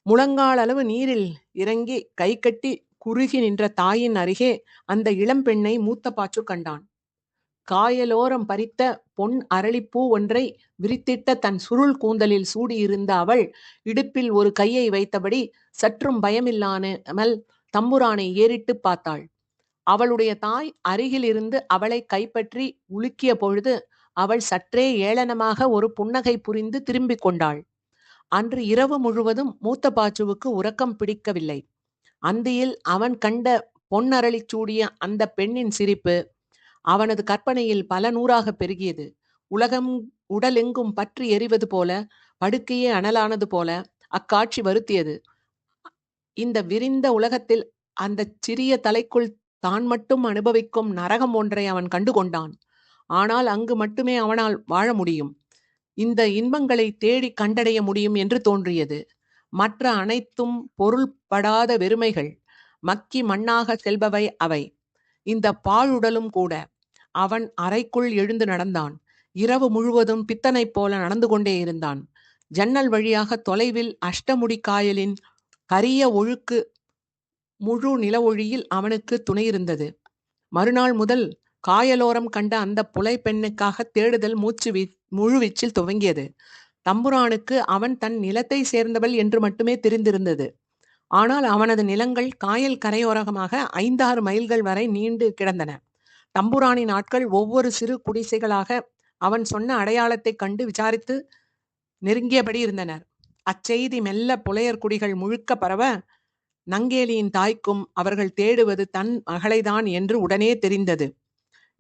முழங்கால் அளவு நீரில் இறங்கி கை கட்டி குறுகி நின்ற தாயின் அருகே அந்த இளம்பெண்ணை மூத்த பாச்சு கண்டான். காயலோரம் பறித்த பொன் அரளிப்பூ ஒன்றை விரித்திட்ட தன் சுருள் கூந்தலில் சூடியிருந்த அவள் இடுப்பில் ஒரு கையை வைத்தபடி சற்றும் பயமில்லாமல் தம்புரானை ஏறிட்டு பார்த்தாள். அவளுடைய தாய் அருகில் இருந்து அவளை கைப்பற்றி உலுக்கிய பொழுது அவள் சற்றே ஏளனமாக ஒரு புன்னகை புரிந்து திரும்பிக் கொண்டாள். அன்று இரவு முழுவதும் மூத்த பாச்சுவுக்கு உறக்கம் பிடிக்கவில்லை. அந்தியில் அவன் கண்ட பொன்னரளி சூடிய அந்த பெண்ணின் சிரிப்பு அவனது கற்பனையில் பல நூறாக பெருகியது. உலகம் உடலெங்கும் பற்றி எரிவது போல, படுக்கையே அனலானது போல அக்காட்சி வருத்தியது. இந்த விரிந்த உலகத்தில் அந்த சிறிய தலைக்குள் தான் மட்டும் அனுபவிக்கும் நரகம் ஒன்றை அவன் கண்டு கொண்டான். ஆனால் அங்கு மட்டுமே அவனால் வாழ முடியும். இந்த இன்பங்களை தேடி கண்டடைய முடியும் என்று தோன்றியது. மற்ற அனைத்தும் பொருள்படாத வெறுமைகள், மக்கி மண்ணாக செல்பவை அவை. இந்த பாழுடலும் கூட. அவன் அறைக்குள் எழுந்து நடந்தான். இரவு முழுவதும் பித்தனைப் போல நடந்து கொண்டே இருந்தான். ஜன்னல் வழியாக தொலைவில் அஷ்டமுடி காயலின் கரிய ஒழுக்கு முழு நில ஒளியில் அவனுக்கு துணையிருந்தது. மறுநாள் முதல் காயலோரம் கண்ட அந்த புலை பெண்ணுக்காக தேடுதல் முழுவீச்சில் துவங்கியது. தம்புரானுக்கு அவன் தன் நிலத்தை சேர்ந்தவள் என்று மட்டுமே தெரிந்திருந்தது. ஆனால் அவனது நிலங்கள் காயல் கரையோரமாக 5-6 மைல்கள் வரை நீண்டு கிடந்தன. தம்புரானின் ஆட்கள் ஒவ்வொரு சிறு குடிசைகளாக அவன் சொன்ன அடையாளத்தை கண்டு விசாரித்து நெருங்கியபடி இருந்தனர். அச்செய்தி மெல்ல புலையர் குடிகள் முழுக்க பரவ நங்கேலியின் தாய்க்கும் அவர்கள் தேடுவது தன் மகளைதான் என்று உடனே தெரிந்தது.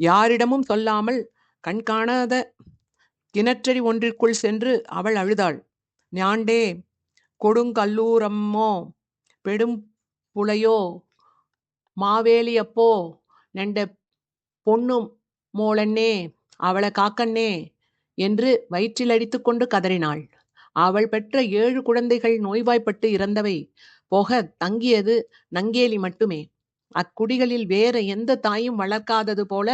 யாரிடமும் சொல்லாமல் கண்காணாத கிணற்றடி ஒன்றிற்குள் சென்று அவள் அழுதாள். ஞாண்டே கொடுங்கல்லூரம்மோ பெடும் புலையோ மாவேலியப்போ நெண்ட பொண்ணு மோளன்னே அவளை காக்கண்ணே என்று வயிற்றில் அடித்து கொண்டு கதறினாள். அவள் பெற்ற 7 குழந்தைகள் நோய்வாய்ப்பட்டு இறந்தவை போக தங்கியது நங்கேலி மட்டுமே. அக்குடிகளில் வேற எந்த தாயும் வளர்க்காதது போல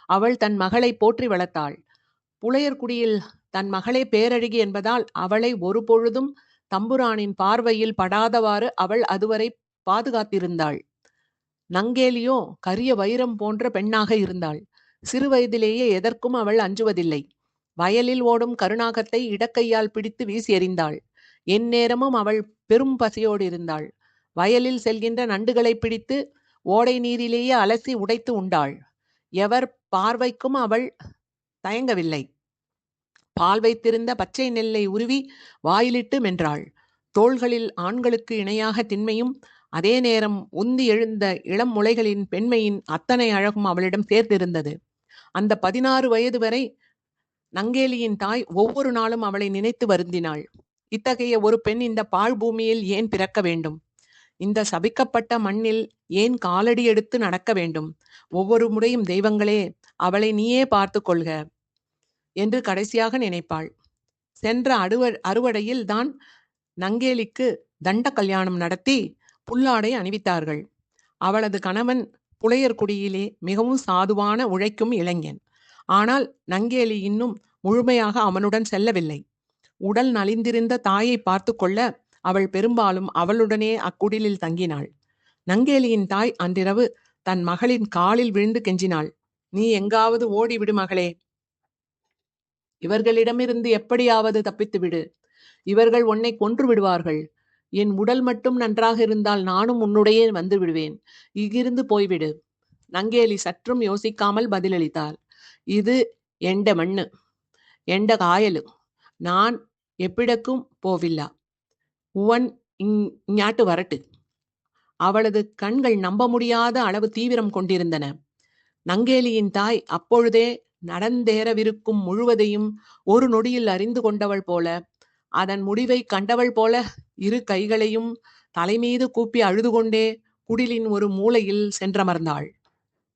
அவள் தன் மகளை போற்றி வளர்த்தாள். புலையர் குடியில் தன் மகளே பேரழகி என்பதால் அவளை ஒரு பொழுதும் தம்புரானின் பார்வையில் படாதவாறு அவள் அதுவரை பாதுகாத்திருந்தாள். நங்கேலியோ கரிய வைரம் போன்ற பெண்ணாக இருந்தாள். சிறு வயதிலேயே எதற்கும் அவள் அஞ்சுவதில்லை. வயலில் ஓடும் கருணாகத்தை இடக்கையால் பிடித்து வீசி எறிந்தாள். எந்நேரமும் அவள் பெரும் பசியோடு இருந்தாள். வயலில் செல்கின்ற நண்டுகளை பிடித்து ஓடை நீரிலேயே அலசி உடைத்து உண்டாள். எவர் பார்வைக்கும் அவள் தயங்கவில்லை. பால் வைத்திருந்த பச்சை நெல்லை உருவி வாயிலிட்டு மென்றாள். தோள்களில் ஆண்களுக்கு இணையாக திண்மையும், அதே நேரம் உந்தி எழுந்த இளம் முளைகளின் பெண்மையின் அத்தனை அழகும் அவளிடம் சேர்ந்திருந்தது. அந்த 16 வயது வரை நங்கேலியின் தாய் ஒவ்வொரு நாளும் அவளை நினைத்து வருந்தினாள். இத்தகைய ஒரு பெண் இந்த பாழ் பூமியில் ஏன் பிறக்க வேண்டும்? இந்த சபிக்கப்பட்ட மண்ணில் ஏன் காலடி எடுத்து நடக்க வேண்டும்? ஒவ்வொரு முறையும் தெய்வங்களே, அவளை நீயே பார்த்து கொள்க என்று கடைசியாக நினைப்பாள். சென்ற அறுவடையில் தான் நங்கேலிக்கு தண்ட கல்யாணம் நடத்தி புல்லாடை அணிவித்தார்கள். அவளது கணவன் புலையர்குடியிலே மிகவும் சாதுவான உழைக்கும் இளைஞன். ஆனால் நங்கேலி இன்னும் முழுமையாக அவனுடன் செல்லவில்லை. உடல் நலிந்திருந்த தாயை பார்த்து கொள்ள அவள் பெரும்பாலும் அவளுடனே அக்குடிலில் தங்கினாள். நங்கேலியின் தாய் அன்றிரவு தன் மகளின் காலில் விழுந்து கெஞ்சினாள். நீ எங்காவது ஓடிவிடு மகளே, இவர்களிடமிருந்து எப்படியாவது தப்பித்து விடு. இவர்கள் உன்னை கொன்று விடுவார்கள். என் உடல் மட்டும் நன்றாக இருந்தால் நானும் உன்னுடைய வந்து விடுவேன். இங்கிருந்து போய்விடு. நங்கேலி சற்றும் யோசிக்காமல் பதிலளித்தாள். இது எண்ட மண்ணு, எண்ட காயலு. நான் எப்பிடக்கும் போவில்ல. உவன் இஞ்ஞாட்டு வரட்டு. அவளது கண்கள் நம்ப முடியாத அளவு தீவிரம் கொண்டிருந்தன. நங்கேலியின் தாய் அப்பொழுதே நடந்தேறவிருக்கும் முழுவதையும் ஒரு நொடியில் அறிந்து கொண்டவள் போல, அதன் முடிவை கண்டவள் போல, இரு கைகளையும் தலைமீது கூப்பி அழுது கொண்டே குடிலின் ஒரு மூலையில் சென்றமர்ந்தாள்.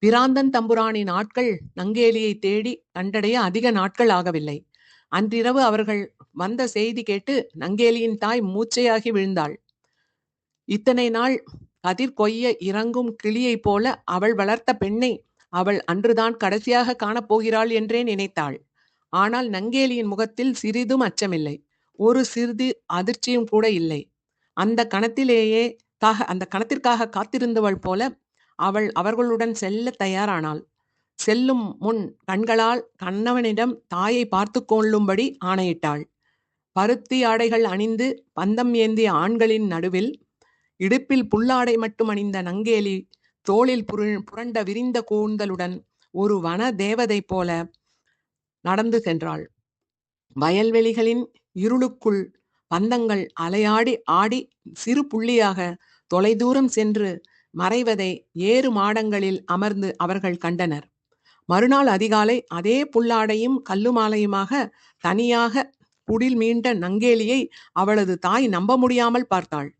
பிராந்தன் தம்புரானின் ஆட்கள் நங்கேலியை தேடி கண்டடைய அதிக நாட்கள் ஆகவில்லை. அன்றிரவு அவர்கள் வந்த செய்தி கேட்டு நங்கேலியின் தாய் மூச்சையாகி விழுந்தாள். இத்தனை நாள் கதிர் கொய்ய இறங்கும் கிளியைப் போல அவள் வளர்த்த பெண்ணை அவள் அன்றுதான் கடைசியாக காணப்போகிறாள் என்றே நினைத்தாள். ஆனால் நங்கேலியின் முகத்தில் சிறிதும் அச்சமில்லை, ஒரு சிறிது அதிர்ச்சியும் கூட இல்லை. அந்த கணத்திற்காக காத்திருந்தவள் போல அவள் அவர்களுடன் செல்ல தயாரானாள். செல்லும் முன் கண்களால் கண்ணவனிடம் தாயை பார்த்து கொள்ளும்படி ஆணையிட்டாள். பருத்தி ஆடைகள் அணிந்து பந்தம் ஏந்திய ஆண்களின் நடுவில் இடுப்பில் புல்லாடை மட்டும் அணிந்த நங்கேலி தோளில் புரண்ட விரிந்த கூந்தலுடன் ஒரு வன தேவதை போல நடந்து சென்றாள். வயல்வெளிகளின் இருளுக்குள் பந்தங்கள் அலையாடி ஆடி சிறு புள்ளியாக தொலைதூரம் சென்று மறைவதை ஏறு மாடங்களில் அமர்ந்து அவர்கள் கண்டனர். மறுநாள் அதிகாலை அதே புல்லாடையும் கல்லுமாலையுமாக தனியாக குடில் மீண்ட நங்கேலியை அவளது தாய் நம்ப முடியாமல் பார்த்தாள்.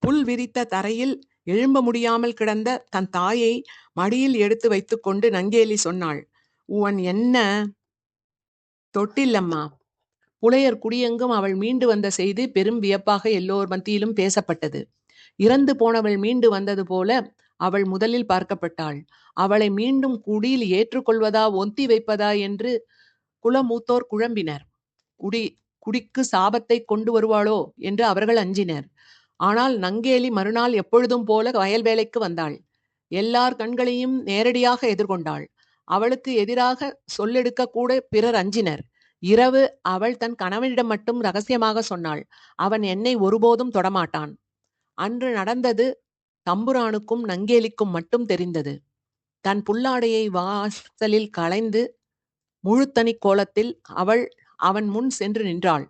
புல் விரித்த தரையில் எழும்ப முடியாமல் கிடந்த தன் தாயை மடியில் எடுத்து வைத்து கொண்டு நங்கேலி சொன்னாள். உவன் என்ன தொட்டில்லம்மா. புலையர் குடியெங்கும் அவள் மீண்டு வந்த செய்தி பெரும் வியப்பாக எல்லோர் மத்தியிலும் பேசப்பட்டது. இறந்து போனவள் மீண்டு வந்தது போல அவள் முதலில் பார்க்கப்பட்டாள். அவளை மீண்டும் குடியில் ஏற்றுக்கொள்வதா ஒத்தி வைப்பதா என்று குலமூத்தோர் குழம்பினர். குடிக்கு சாபத்தை கொண்டு வருவாளோ என்று அவர்கள் அஞ்சினர். ஆனால் நங்கேலி மறுநாள் எப்பொழுதும் போல வயல் வேலைக்கு வந்தாள். எல்லார் கண்களையும் நேரடியாக எதிர்கொண்டாள். அவளுக்கு எதிராக சொல்லெடுக்க கூட பிறர் அஞ்சினர். இரவு அவள் தன் கணவனிடம் மட்டும் ரகசியமாக சொன்னாள், அவன் என்னை ஒருபோதும் தொடமாட்டான். அன்று நடந்தது தம்புரானுக்கும் நங்கேலிக்கும் மட்டும் தெரிந்தது. தன் புல்லாடையை வாசலில் களைந்து முழுத்தனி கோலத்தில் அவன் முன் சென்று நின்றாள்.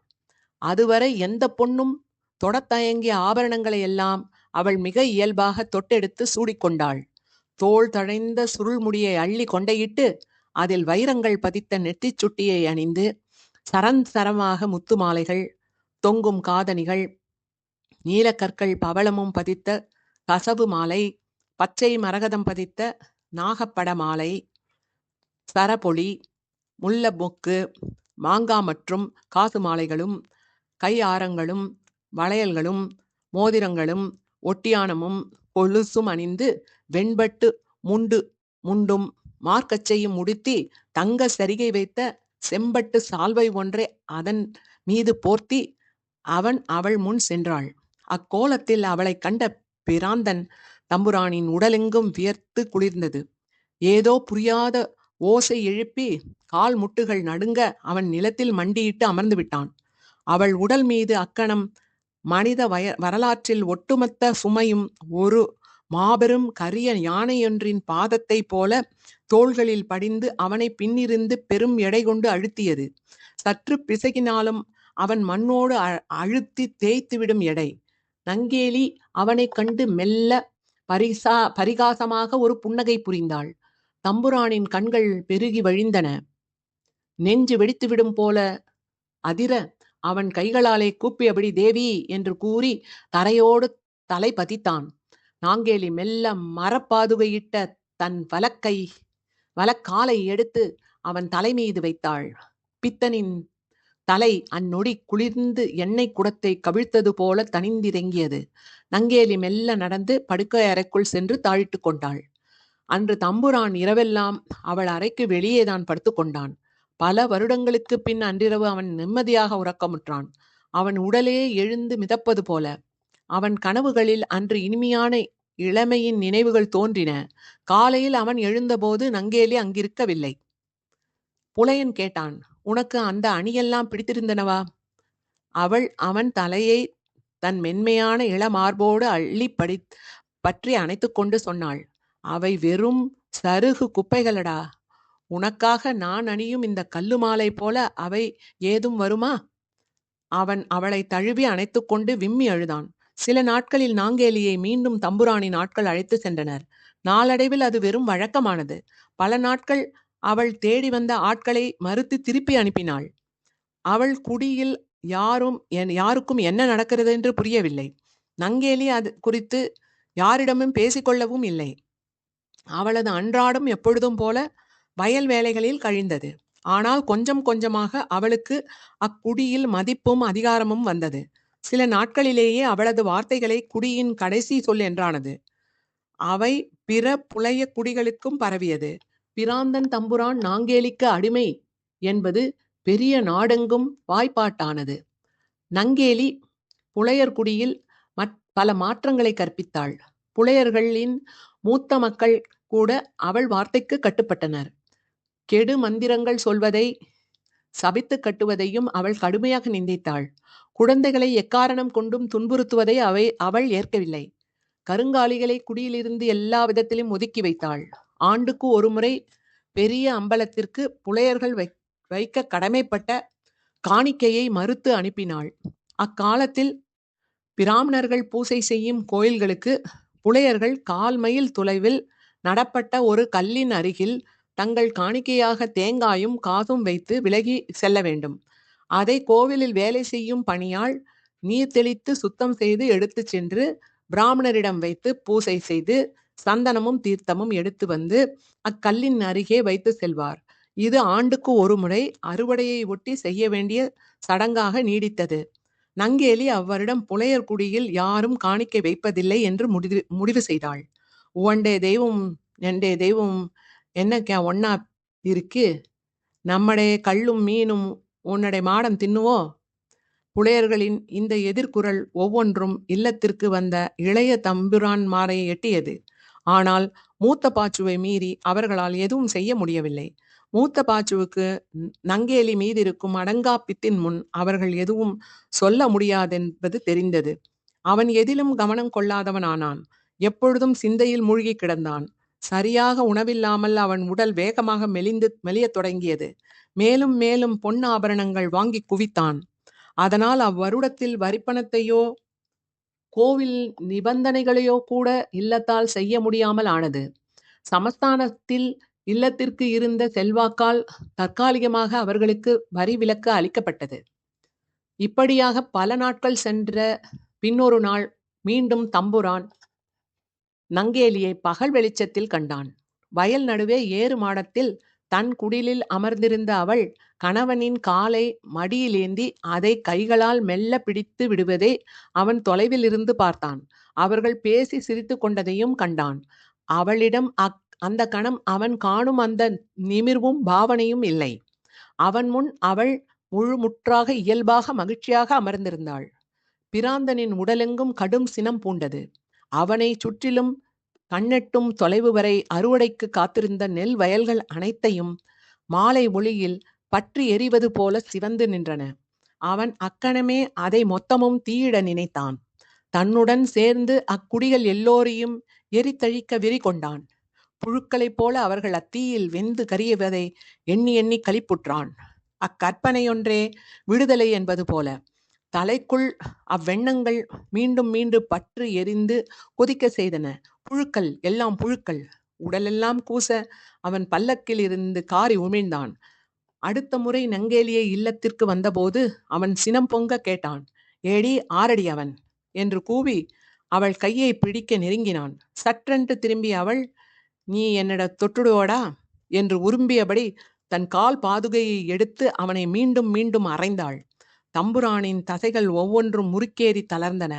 அதுவரை எந்த பொண்ணும் தொடத்தயங்கிய ஆபரணங்களை எல்லாம் அவள் மிக இயல்பாக தொட்டெடுத்து சூடிக்கொண்டாள். தோள் தழைந்த சுருள்முடியை அள்ளி கொண்டையிட்டு அதில் வைரங்கள் பதித்த நெற்றிச் சுட்டியை அணிந்து சரமாக முத்து மாலைகள், தொங்கும் காதணிகள், நீலக்கற்கள் பவளமும் பதித்த கசவு மாலை, பச்சை மரகதம் பதித்த நாகப்பட மாலை, சரபொலி, முல்ல மொக்கு, மாங்கா மற்றும் காசு மாலைகளும், கை ஆரங்களும், வளையல்களும், மோதிரங்களும், ஒட்டியானமும் கொலுசும் அணிந்து வெண்பட்டு முண்டும் மார்க்கச்சையும் உடுத்தி தங்க சரிகை வைத்த செம்பட்டு சால்வை ஒன்றை அதன் மீது போர்த்தி அவள் முன் சென்றாள். அக்கோலத்தில் அவளை கண்ட பிராந்தன் தம்புரானின் உடலெங்கும் வியர்த்து குளிர்ந்தது. ஏதோ புரியாத ஓசை எழுப்பி கால் முட்டுகள் நடுங்க அவன் நிலத்தில் மண்டியிட்டு அமர்ந்து விட்டான். அவள் உடல் மீது அக்கணம் மனித வரலாற்றில் ஒட்டுமொத்த சுமையும் ஒரு மாபெரும் கரிய யானையொன்றின் பாதத்தை போல தோள்களில் படிந்து அவனை பின்னிருந்து பெரும் எடை கொண்டு அழுத்தியது. சற்று பிசகினாலும் அவன் மண்ணோடு அழுத்தி தேய்த்துவிடும் எடை. நங்கேலி அவனைக் கண்டு மெல்ல பரிகாசமாக ஒரு புன்னகை புரிந்தாள். தம்புரானின் கண்கள் பெருகி வழிந்தன. நெஞ்சு வெடித்துவிடும் போல அதிர அவன் கைகளாலே கூப்பியபடி தேவி என்று கூறி தரையோடு தலை பதித்தான். நாங்கேலி மெல்ல மரப்பாதுகையிட்ட தன் வலக்காலை எடுத்து அவன் தலை மீது வைத்தாள். பித்தனின் தலை அந்நொடி குளிர்ந்து எண்ணெய் குடத்தை கவிழ்த்தது போல தனிந்திறங்கியது. நங்கேலி மெல்ல நடந்து படுக்கை அறைக்குள் சென்று தாழிட்டு கொண்டாள். அன்று தம்புரான் இரவெல்லாம் அவள் அறைக்கு வெளியேதான் படுத்து கொண்டான். பல வருடங்களுக்கு பின் அன்றிரவு அவன் நிம்மதியாக உறக்கமுற்றான். அவன் உடலே எழுந்து மிதப்பது போல. அவன் கனவுகளில் அன்று இனிமையான இளமையின் நினைவுகள் தோன்றின. காலையில் அவன் எழுந்தபோது நங்கேலி அங்கிருக்கவில்லை. புலையன் கேட்டான், உனக்கு அந்த அணியெல்லாம் பிடித்திருந்தனவா? அவள் அவன் தலையை தன் மென்மையான இளமார்போடு அள்ளி பற்றி அணைத்து கொண்டு சொன்னாள், அவை வெறும் சருகு குப்பைகளடா. உனக்காக நான் அணியும் இந்த கல்லு மாலை போல அவை ஏதும் வருமா? அவன் அவளை தழுவி அணைத்து கொண்டு விம்மி அழுதான். சில நாட்களில் நாங்கேலியை மீண்டும் தம்புரானின் ஆட்கள் அழைத்து சென்றனர். நாளடைவில் அது வெறும் வழக்கமானது. பல நாட்கள் அவள் தேடி வந்த ஆட்களை மறுத்து திருப்பி அனுப்பினாள். அவள் குடியில் யாருக்கும் என்ன நடக்கிறது என்று புரியவில்லை. நங்கேலி அது குறித்து யாரிடமும் பேசிக்கொள்ளவும் இல்லை. அவளது அன்றாடம் எப்பொழுதும் போல வயல் வேலைகளில் கழிந்தது. ஆனால் கொஞ்சம் கொஞ்சமாக அவளுக்கு அக்குடியில் மதிப்பும் அதிகாரமும் வந்தது. சில நாட்களிலேயே அவளது வார்த்தைகளை குடியின் கடைசி சொல் என்றானது. அவை பிற புலைய குடிகளுக்கும் பரவியது. பிராந்தன் தம்புரான் நாங்கேலிக்கு அடிமை என்பது பெரிய நாடெங்கும் வாய்ப்பாட்டானது. நங்கேலி புலையர் குடியில் பல மாற்றங்களை கற்பித்தாள். புலையர்களின் மூத்த மக்கள் கூட அவள் வார்த்தைக்கு கட்டுப்பட்டனர். கெடு மந்திரங்கள் சொல்வதை சபித்து கட்டுவதையும் அவள் கடுமையாக நிந்தித்தாள். குழந்தைகளை எக்காரணம் கொண்டும் துன்புறுத்துவதை அவள் ஏற்கவில்லை. கருங்காலிகளை குடியிலிருந்து எல்லா விதத்திலும் ஒதுக்கி வைத்தாள். ஆண்டுக்கு ஒரு முறை பெரிய அம்பலத்திற்கு புலையர்கள் வைக்க கடமைப்பட்ட காணிக்கையை மறுத்து அனுப்பினாள். அக்காலத்தில் பிராமணர்கள் பூசை செய்யும் கோயில்களுக்கு புலையர்கள் 1/4 மைல் தொலைவில் நடப்பட்ட ஒரு கல்லின் அருகில் தங்கள் காணிக்கையாக தேங்காயும் காசும் வைத்து விலகி செல்ல வேண்டும். அதை கோவிலில் வேலை செய்யும் பணியாள் நீர் தெளித்து சுத்தம் செய்து எடுத்து சென்று பிராமணரிடம் வைத்து பூசை செய்து சந்தனமும் தீர்த்தமும் எடுத்து வந்து அக்கல்லின் அருகே வைத்து செல்வார். இது ஆண்டுக்கு ஒரு முறை அறுவடையை ஒட்டி செய்ய வேண்டிய சடங்காக நீடித்தது. நங்கேலி அவ்வருடம் புலையர் குடியில் யாரும் காணிக்கை வைப்பதில்லை என்று முடிவு செய்தாள். ஒண்டே தெய்வம் எண்டே தெய்வம் என்னக்கா ஒன்னா இருக்கு, நம்மடைய கள்ளும் மீனும் உன்னடை மாடம் தின்னுவோ? புலையர்களின் இந்த எதிர்குரல் ஒவ்வொன்றும் இல்லத்திற்கு வந்த இளைய தம்புரான்மாரை எட்டியது. ஆனால் மூத்த பாச்சுவை மீறி அவர்களால் எதுவும் செய்ய முடியவில்லை. மூத்த பாச்சுவுக்கு நங்கேலி மீதிருக்கும் அடங்கா பித்தின் முன் அவர்கள் எதுவும் சொல்ல முடியாதென்பது தெரிந்தது. அவன் எதிலும் கவனம் கொள்ளாதவன் ஆனான். எப்பொழுதும் சிந்தையில் மூழ்கி கிடந்தான். சரியாக உணவில்லாமல் அவன் உடல் வேகமாக மெலியத் தொடங்கியது. மேலும் மேலும் பொன் ஆபரணங்கள் வாங்கி குவித்தான். அதனால் அவ்வருடத்தில் வரிப்பணத்தையோ கோவில் நிபந்தனைகளையோ கூட இல்லத்தால் செய்ய முடியாமல் ஆனது. சமஸ்தானத்தில் இல்லத்திற்கு இருந்த செல்வாக்கால் தற்காலிகமாக அவர்களுக்கு வரி விலக்கு அளிக்கப்பட்டது. இப்படியாக பல நாட்கள் சென்ற பின்னொரு நாள் மீண்டும் தம்புரான் நங்கேலியை பகல் வெளிச்சத்தில் கண்டான். வயல் நடுவே ஏறு மாடத்தில் தன் குடிலில் அமர்ந்திருந்த அவள் கணவனின் காலை மடியிலேந்தி அதை கைகளால் மெல்ல பிடித்து விடுவதை அவன் தொலைவில் இருந்து பார்த்தான். அவர்கள் பேசி சிரித்து கொண்டதையும் கண்டான். அவளிடம் அந்த கணம் அவன் காணும் அந்த நிமிர்வும் பாவனையும் இல்லை. அவன் முன் அவள் முழுமுற்றாக இயல்பாக மகிழ்ச்சியாக அமர்ந்திருந்தாள். பிராந்தனின் உடலெங்கும் கடும் சினம் பூண்டது. அவனை சுற்றிலும் கண்ணெட்டும் தொலைவு வரை அறுவடைக்கு காத்திருந்த நெல் வயல்கள் அனைத்தையும் மாலை ஒளியில் பற்றி எரிவது போல சிவந்து நின்றன. அவன் அக்கணமே அதை மொத்தமும் தீயிட நினைத்தான். தன்னுடன் சேர்ந்து அக்குடிகள் எல்லோரையும் எரித்தழிக்க வெறி கொண்டான். புழுக்களைப் போல அவர்கள் அத்தீயில் வெந்து கரியவதை எண்ணி எண்ணி களிப்புற்றான். அக்கற்பனையொன்றே விடுதலை என்பது போல. தலைக்குள் அவ்வெண்ணங்கள் மீண்டும் மீண்டும் பற்று எரிந்து கொதிக்க செய்தன. புழுக்கள், எல்லாம் புழுக்கள். உடலெல்லாம் கூச அவன் பல்லக்கில் இருந்து காரி உமிழ்ந்தான். அடுத்த முறை நங்கேலியை இல்லத்திற்கு வந்தபோது அவன் சினம் பொங்க கேட்டான். ஏடி, ஆரடி அவன் என்று கூவி அவள் கையை பிடிக்க நெருங்கினான். சற்றென்று திரும்பிய அவள், நீ என்னிட தொட்டுடுவோடா என்று உரும்பியபடி தன் கால் பாதுகையை எடுத்து அவனை மீண்டும் மீண்டும் அறைந்தாள். தம்புரானின் தசைகள் ஒவ்வொன்றும் முறுக்கேறி தளர்ந்தன.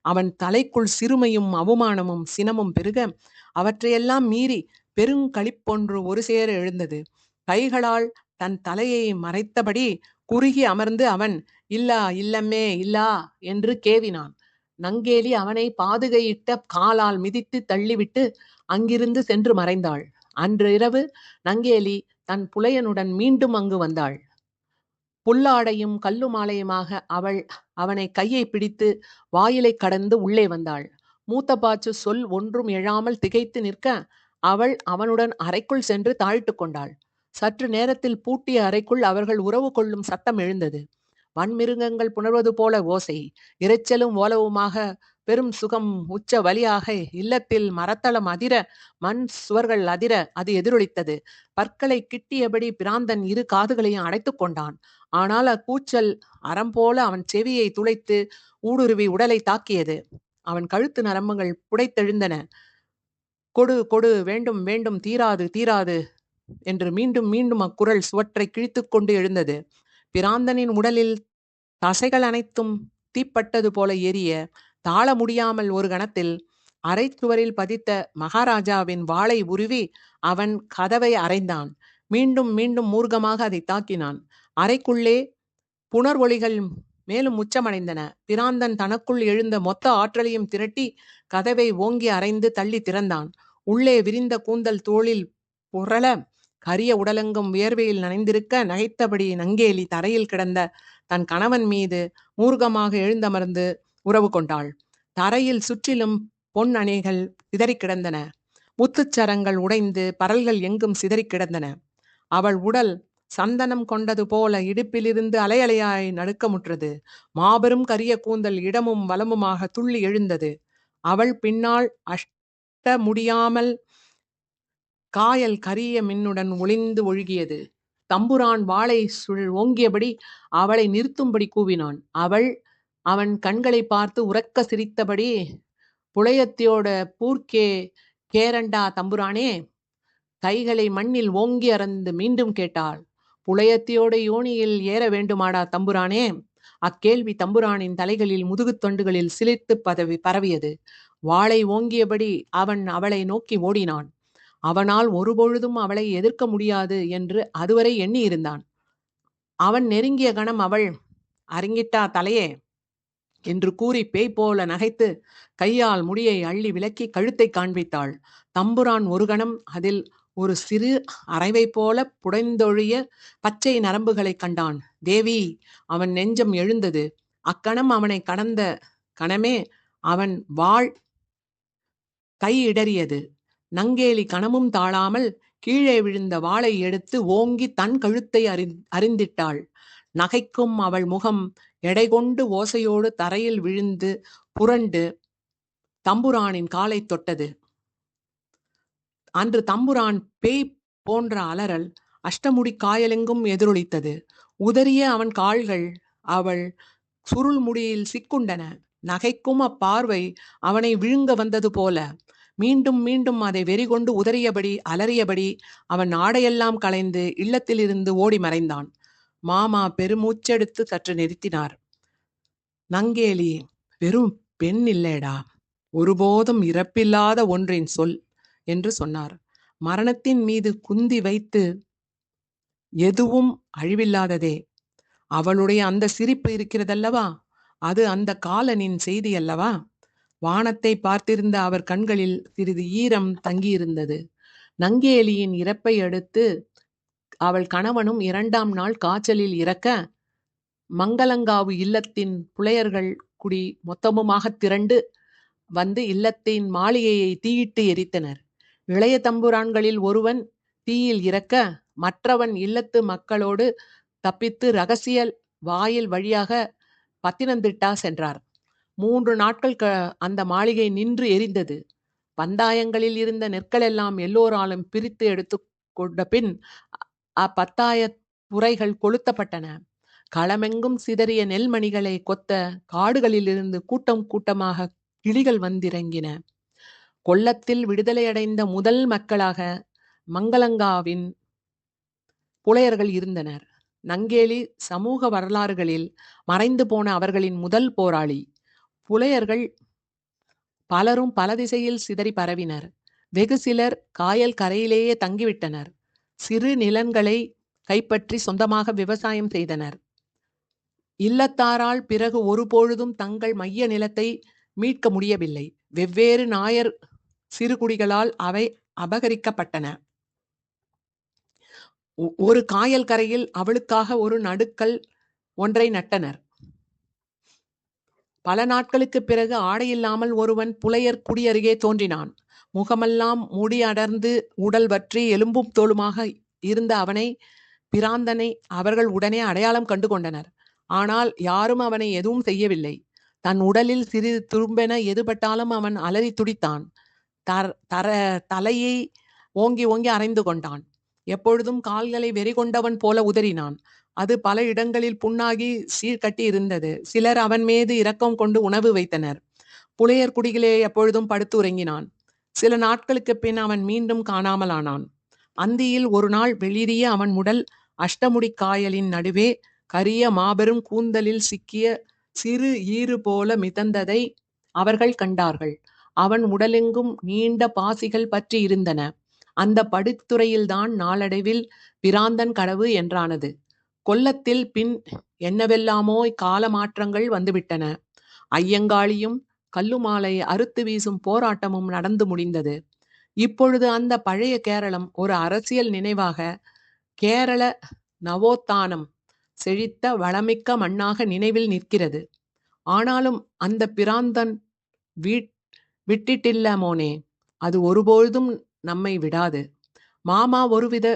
அவன் தலைக்குள் சிறுமையும் அவமானமும் சினமும் பெருக அவற்றையெல்லாம் மீறி பெருங்களிப்பொன்று ஒரு சேர எழுந்தது. கைகளால் தன் தலையை மறைத்தபடி குறுகி அமர்ந்து அவன் இல்லா, இல்லம்மே, இல்லா என்று கேவினான். நங்கேலி அவனை பாதுகையிட்ட காலால் மிதித்து தள்ளிவிட்டு அங்கிருந்து சென்று மறைந்தாள். அன்று இரவு நங்கேலி தன் புலையனுடன் மீண்டும் அங்கு வந்தாள். புல்லாடையும் கல்லுமாலையுமாக அவள் அவனை கையை பிடித்து வாயிலை கடந்து உள்ளே வந்தாள். மூத்த பாச்சு சொல் ஒன்றும் எழாமல் திகைத்து நிற்க அவள் அவனுடன் அறைக்குள் சென்று தாழ்த்து கொண்டாள். சற்று நேரத்தில் பூட்டிய அறைக்குள் அவர்கள் உறவு கொள்ளும் சத்தம் எழுந்தது. வன்மிருகங்கள் புணர்வது போல ஓசை, இரைச்சலும் ஓலவுமாக பெரும் சுகம் உச்ச வலியாக இல்லத்தில் மரத்தளம் அதிர மண் சுவர்கள் அதிர அது எதிரொலித்தது. பற்களை கிட்டியபடி பிராந்தன் இரு காதுகளையும் அடைத்து கொண்டான். ஆனால் அக்கூச்சல் அறம் போல அவன் செவியை துளைத்து ஊடுருவி உடலை தாக்கியது. அவன் கழுத்து நரம்புகள் புடைத்தெழுந்தன. கொடு கொடு, வேண்டும் வேண்டும், தீராது தீராது என்று மீண்டும் மீண்டும் அக்குரல் சுவற்றை கிழித்து கொண்டு எழுந்தது. பிராந்தனின் உடலில் தசைகள் அனைத்தும் தீப்பட்டது போல எரிய தாழ முடியாமல் ஒரு கணத்தில் அரைச்சுவரில் பதித்த மகாராஜாவின் வாளை உருவி அவன் கதவை அறைந்தான். மீண்டும் மீண்டும் மூர்க்கமாக அதை தாக்கினான். அறைக்குள்ளே புணர்வொலிகள் மேலும் உச்சமடைந்தன. பிராந்தன் தனக்குள் எழுந்த மொத்த ஆற்றலையும் திரட்டி கதவை ஓங்கி அரைந்து தள்ளி திறந்தான். உள்ளே விரிந்த கூந்தல் தோளில் புரள கரிய உடலெங்கும் வியர்வையில் நனைந்திருக்க நகைத்தபடி நங்கேலி தரையில் கிடந்த தன் கணவன் மீது மூர்க்கமாக எழுந்தமர்ந்து உறவு கொண்டாள். தரையில் சுற்றிலும் பொன் அணைகள் சிதறி கிடந்தன. முத்துச்சரங்கள் உடைந்து பரல்கள் எங்கும் சிதறி கிடந்தன. அவள் உடல் சந்தனம் கொண்டது போல இடுப்பிலிருந்து அலையலையாய் நடுக்கமுற்றது. மாபெரும் கரிய கூந்தல் இடமும் வலமுமாக துள்ளி எழுந்தது. அவள் பின்னால் அஷ்ட முடியாமல் காயல் கரிய மின்னுடன் ஒளிந்து ஒழுகியது. தம்புரான் வாளை ஓங்கியபடி அவளை நிறுத்தும்படி கூவினான். அவள் அவன் கண்களை பார்த்து உரக்க சிரித்தபடி, புளையத்தியோட பூர்க்கே கேரண்டா தம்புரானே? கைகளை மண்ணில் ஓங்கி அறந்து மீண்டும் கேட்டாள். புளையத்தியோட யோனியில் ஏற வேண்டுமாடா தம்புரானே? அக்கேள்வி தம்புரானின் தலைகளில் முதுகுத் தொண்டுகளில் சிலிர்த்து பரவியது. வாளை ஓங்கியபடி அவன் அவளை நோக்கி ஓடினான். அவனால் ஒருபொழுதும் அவளை எதிர்க்க முடியாது என்று அதுவரை எண்ணியிருந்தான். அவன் நெருங்கிய கணம் அவள், அரங்கிட்டா தலையே என்று கூறி பேய் போல நகைத்து கையால் முடியை அள்ளி விலக்கி கழுத்தை காண்பித்தாள். தம்புரான் ஒரு கணம் அதில் ஒரு சிறு அரைவை போல புடைந்தொழிய பச்சை நரம்புகளை கண்டான். தேவி, அவன் நெஞ்சம் எழுந்தது. அக்கணம் அவனை கடந்த கணமே அவன் வாள் கை இடறியது. நங்கேலி கணமும் தாழாமல் கீழே விழுந்த வாளை எடுத்து ஓங்கி தன் கழுத்தை அறிந்திட்டாள். நகைக்கும் அவள் முகம் எடை கொண்டு ஓசையோடு தரையில் விழுந்து புரண்டு தம்புரானின் காலை தொட்டது. அன்று தம்புரான் பேய் போன்ற அலறல் அஷ்டமுடி காயலெங்கும் எதிரொலித்தது. உதறிய அவன் கால்கள் அவள் சுருள் முடியில் சிக்குண்டன. நகைக்கும் அப்பார்வை அவனை விழுங்க வந்தது போல. மீண்டும் மீண்டும் அதை வெறிகொண்டு உதறியபடி அலறியபடி அவன் ஆடையெல்லாம் களைந்து இல்லத்திலிருந்து ஓடி மறைந்தான். மாமா பெருமூச்செடுத்து சற்று நிறுத்தினார். நங்கேலி வெறும் பெண் இல்லேடா, ஒருபோதும் இறப்பில்லாத ஒன்றின் சொல் என்று சொன்னார். மரணத்தின் மீது குந்தி வைத்து எதுவும் அழிவில்லாததே. அவளுடைய அந்த சிரிப்பு இருக்கிறதல்லவா, அது அந்த காலனின் செய்தி அல்லவா? வானத்தை பார்த்திருந்த அவர் கண்களில் சிறிது ஈரம் தங்கியிருந்தது. நங்கேலியின் இறப்பை அடுத்து அவள் கணவனும் 2ஆம் நாள் காய்ச்சலில் இறக்க மங்களங்காவு இல்லத்தின் புலையர்கள் குடி மொத்தமுமாக திரண்டு வந்து இல்லத்தின் மாளிகையை தீயிட்டு எரித்தனர். இளைய தம்புரான்களில் ஒருவன் தீயில் இறக்க மற்றவன் இல்லத்து மக்களோடு தப்பித்து ரகசிய வாயில் வழியாக பத்தினந்திட்டா சென்றார். 3 நாட்கள் அந்த மாளிகை நின்று எரிந்தது. பந்தாயங்களில் இருந்த நெற்களெல்லாம் எல்லோராலும் பிரித்து எடுத்து கொண்ட பின் அப்பத்தாய புரைகள் கொளுத்தப்பட்டன. களமெங்கும் சிதறிய நெல்மணிகளை கொத்த காடுகளிலிருந்து கூட்டம் கூட்டமாக கிளிகள் வந்திறங்கின. கொல்லத்தில் விடுதலையடைந்த முதல் மக்களாக மங்களங்காவின் புலையர்கள் இருந்தனர். நங்கேலி சமூக வரலாறுகளில் மறைந்து போன அவர்களின் முதல் போராளி. புலையர்கள் பலரும் பல திசையில் சிதறி பரவினர். வெகு சிலர் காயல் கரையிலேயே தங்கிவிட்டனர். சிறு நிலங்களை கைப்பற்றி சொந்தமாக விவசாயம் செய்தனர். இல்லத்தாரால் பிறகு ஒருபொழுதும் தங்கள் மைய நிலத்தை மீட்க முடியவில்லை. வெவ்வேறு நாயர் சிறுகுடிகளால் அவை அபகரிக்கப்பட்டன. ஒரு காயல் கரையில் அவளுக்காக ஒரு நடுக்கல் ஒன்றை நட்டனர். பல நாட்களுக்கு பிறகு ஆடையில்லாமல் ஒருவன் புலையர் குடியருகே தோன்றினான். முகமெல்லாம் முடி அடர்ந்து உடல் வற்றி எலும்பும் தோலுமாக இருந்த அவனை, பிராந்தனை அவர்கள் உடனே அடையாளம் கண்டு கொண்டனர். ஆனால் யாரும் அவனை எதுவும் செய்யவில்லை. தன் உடலில் சிறிது துரும்பென எதுபட்டாலும் அவன் அலறி துடித்தான். தலையை ஓங்கி ஓங்கி அரைந்து கொண்டான். எப்பொழுதும் கால்களை வெறி கொண்டவன் போல உதறினான். அது பல இடங்களில் புண்ணாகி சீர்கட்டி இருந்தது. சிலர் அவன் மீது இரக்கம் கொண்டு உணவு வைத்தனர். புலையர் குடிகளே எப்பொழுதும் படுத்து உறங்கினான். சில நாட்களுக்கு பின் அவன் மீண்டும் காணாமலானான். அந்தியில் ஒரு நாள் வெளிரிய அவன் உடல் அஷ்டமுடி காயலின் நடுவே கரிய மாபெரும் கூந்தலில் சிக்கிய சிறு ஈறு போல மிதந்ததை அவர்கள் கண்டார்கள். அவன் உடலெங்கும் நீண்ட பாசிகள் பற்றி இருந்தன. அந்த படுத்துறையில்தான் நாளடைவில் பிராந்தன் கடவு என்றானது. கொல்லத்தில் பின் என்னவெல்லாமோ கால மாற்றங்கள் வந்துவிட்டன. ஐயங்காளியும் கல்லுமாலை அறுத்து வீசும் போராட்டமும் நடந்து முடிந்தது. இப்பொழுது அந்த பழைய கேரளம் ஒரு அரசியல் நினைவாக, கேரள நவோத்தானம் செழித்த வளமிக்க மண்ணாக நினைவில் நிற்கிறது. ஆனாலும் அந்த பிராந்தன் விட்டிட்டில்ல மோனே, அது ஒருபொழுதும் நம்மை விடாது. மாமா ஒருவித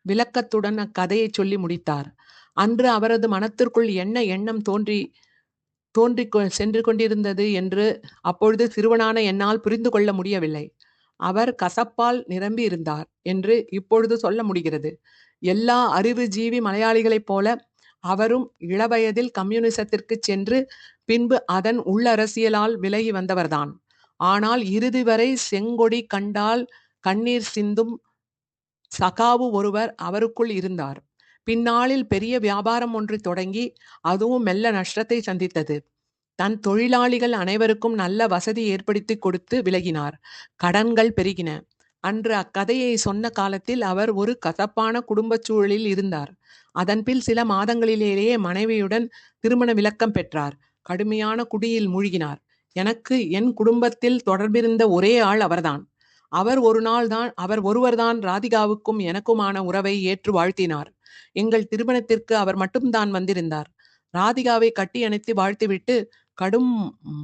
விளக்கத்துடன் அக்கதையை சொல்லி முடித்தார். அன்று அவரது மனத்திற்குள் என்ன எண்ணம் தோன்றி சென்று கொண்டிருந்தது என்று அப்பொழுது சிறுவனான என்னால் புரிந்து கொள்ள முடியவில்லை. அவர் கசப்பால் நிரம்பி இருந்தார் என்று இப்பொழுது சொல்ல முடிகிறது. எல்லா அறிவு ஜீவி மலையாளிகளைப் போல அவரும் இளவயதில் கம்யூனிசத்திற்கு சென்று பின்பு அதன் உள்ளரசியலால் விலகி வந்தவர்தான். ஆனால் இறுதி வரை செங்கொடி கண்டால் கண்ணீர் சிந்தும் சகாவு ஒருவர் அவருக்குள் இருந்தார். பின்னாளில் பெரிய வியாபாரம் ஒன்று தொடங்கி அதுவும் மெல்ல நஷ்டத்தை சந்தித்தது. தன் தொழிலாளிகள் அனைவருக்கும் நல்ல வசதி ஏற்படுத்தி கொடுத்து விலகினார். கடன்கள் பெருகின. அன்று அக்கதையை சொன்ன காலத்தில் அவர் ஒரு கசப்பான குடும்பச் சூழலில் இருந்தார். அதன்பின் சில மாதங்களிலேயே மனைவியுடன் திருமண விலக்கம் பெற்றார். கடுமையான குடியில் மூழ்கினார். எனக்கு என் குடும்பத்தில் தொடர்பிருந்த ஒரே ஆள் அவர்தான். அவர் ஒருவர்தான் ராதிகாவுக்கும் எனக்குமான உறவை ஏற்று வாழ்த்தினார். எங்கள் திருமணத்திற்கு அவர் மட்டும்தான் வந்திருந்தார். ராதிகாவை கட்டி அணைத்து வாழ்த்திவிட்டு கடும்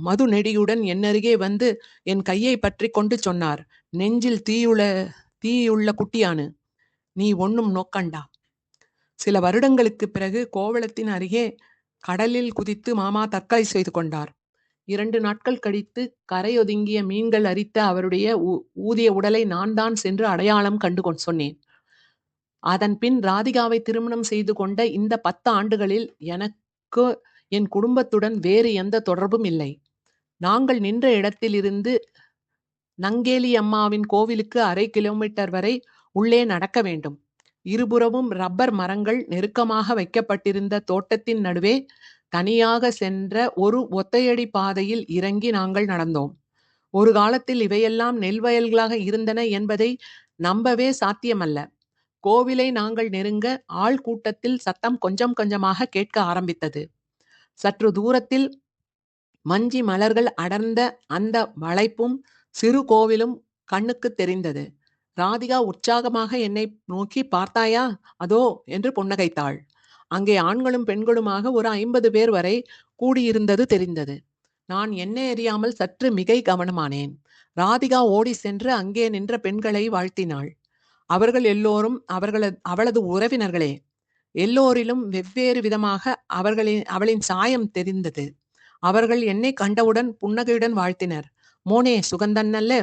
மது நெடியுடன் என்னருகே வந்து என் கையை பற்றி கொண்டு சொன்னார், நெஞ்சில் தீயுள்ள குட்டியானு, நீ ஒன்னும் நோக்கண்டா. சில வருடங்களுக்கு பிறகு கோவளத்தின் அருகே கடலில் குதித்து மாமா தற்கொலை செய்து கொண்டார். 2 நாட்கள் கழித்து கரையொதுங்கிய மீன்கள் அரித்த அவருடைய ஊதிய உடலை நான் தான் சென்று அடையாளம் கண்டு சொன்னேன். அதன் பின் ராதிகாவை திருமணம் செய்து கொண்ட இந்த 10 ஆண்டுகளில் எனக்கு என் குடும்பத்துடன் வேறு எந்த தொடர்பும் இல்லை. நாங்கள் நின்ற இடத்திலிருந்து நங்கேலி அம்மாவின் கோவிலுக்கு 1/2 கிலோமீட்டர் வரை உள்ளே நடக்க வேண்டும். இருபுறமும் ரப்பர் மரங்கள் நெருக்கமாக வைக்கப்பட்டிருந்த தோட்டத்தின் நடுவே தனியாக சென்ற ஒரு ஒத்தையடி பாதையில் இறங்கி நாங்கள் நடந்தோம். ஒரு காலத்தில் இவையெல்லாம் நெல் வயல்களாக இருந்தன என்பதை நம்பவே சாத்தியமல்ல. கோவிலை நாங்கள் நெருங்க ஆள் கூட்டத்தில் சத்தம் கொஞ்சம் கொஞ்சமாக கேட்க ஆரம்பித்தது. சற்று தூரத்தில் மஞ்சி மலர்கள் அடர்ந்த அந்த வளைப்பும் சிறு கோவிலும் கண்ணுக்கு தெரிந்தது. ராதிகா உற்சாகமாக என்னை நோக்கி, பார்த்தாயா அதோ என்று புன்னகைத்தாள். அங்கே ஆண்களும் பெண்களுமாக ஒரு 50 பேர் வரை கூடியிருந்தது தெரிந்தது. நான் என்ன அறியாமல் சற்று மிகை கவனமானேன். ராதிகா ஓடி சென்று அங்கே நின்ற பெண்களை வாழ்த்தினாள். அவர்கள் எல்லோரும் அவளது உறவினர்களே. எல்லோரிலும் வெவ்வேறு விதமாக அவளின் சாயம் தெரிந்தது. அவர்கள் என்னை கண்டவுடன் புன்னகையுடன் வாழ்த்தினர். மோனே சுகந்தன்னல்ல?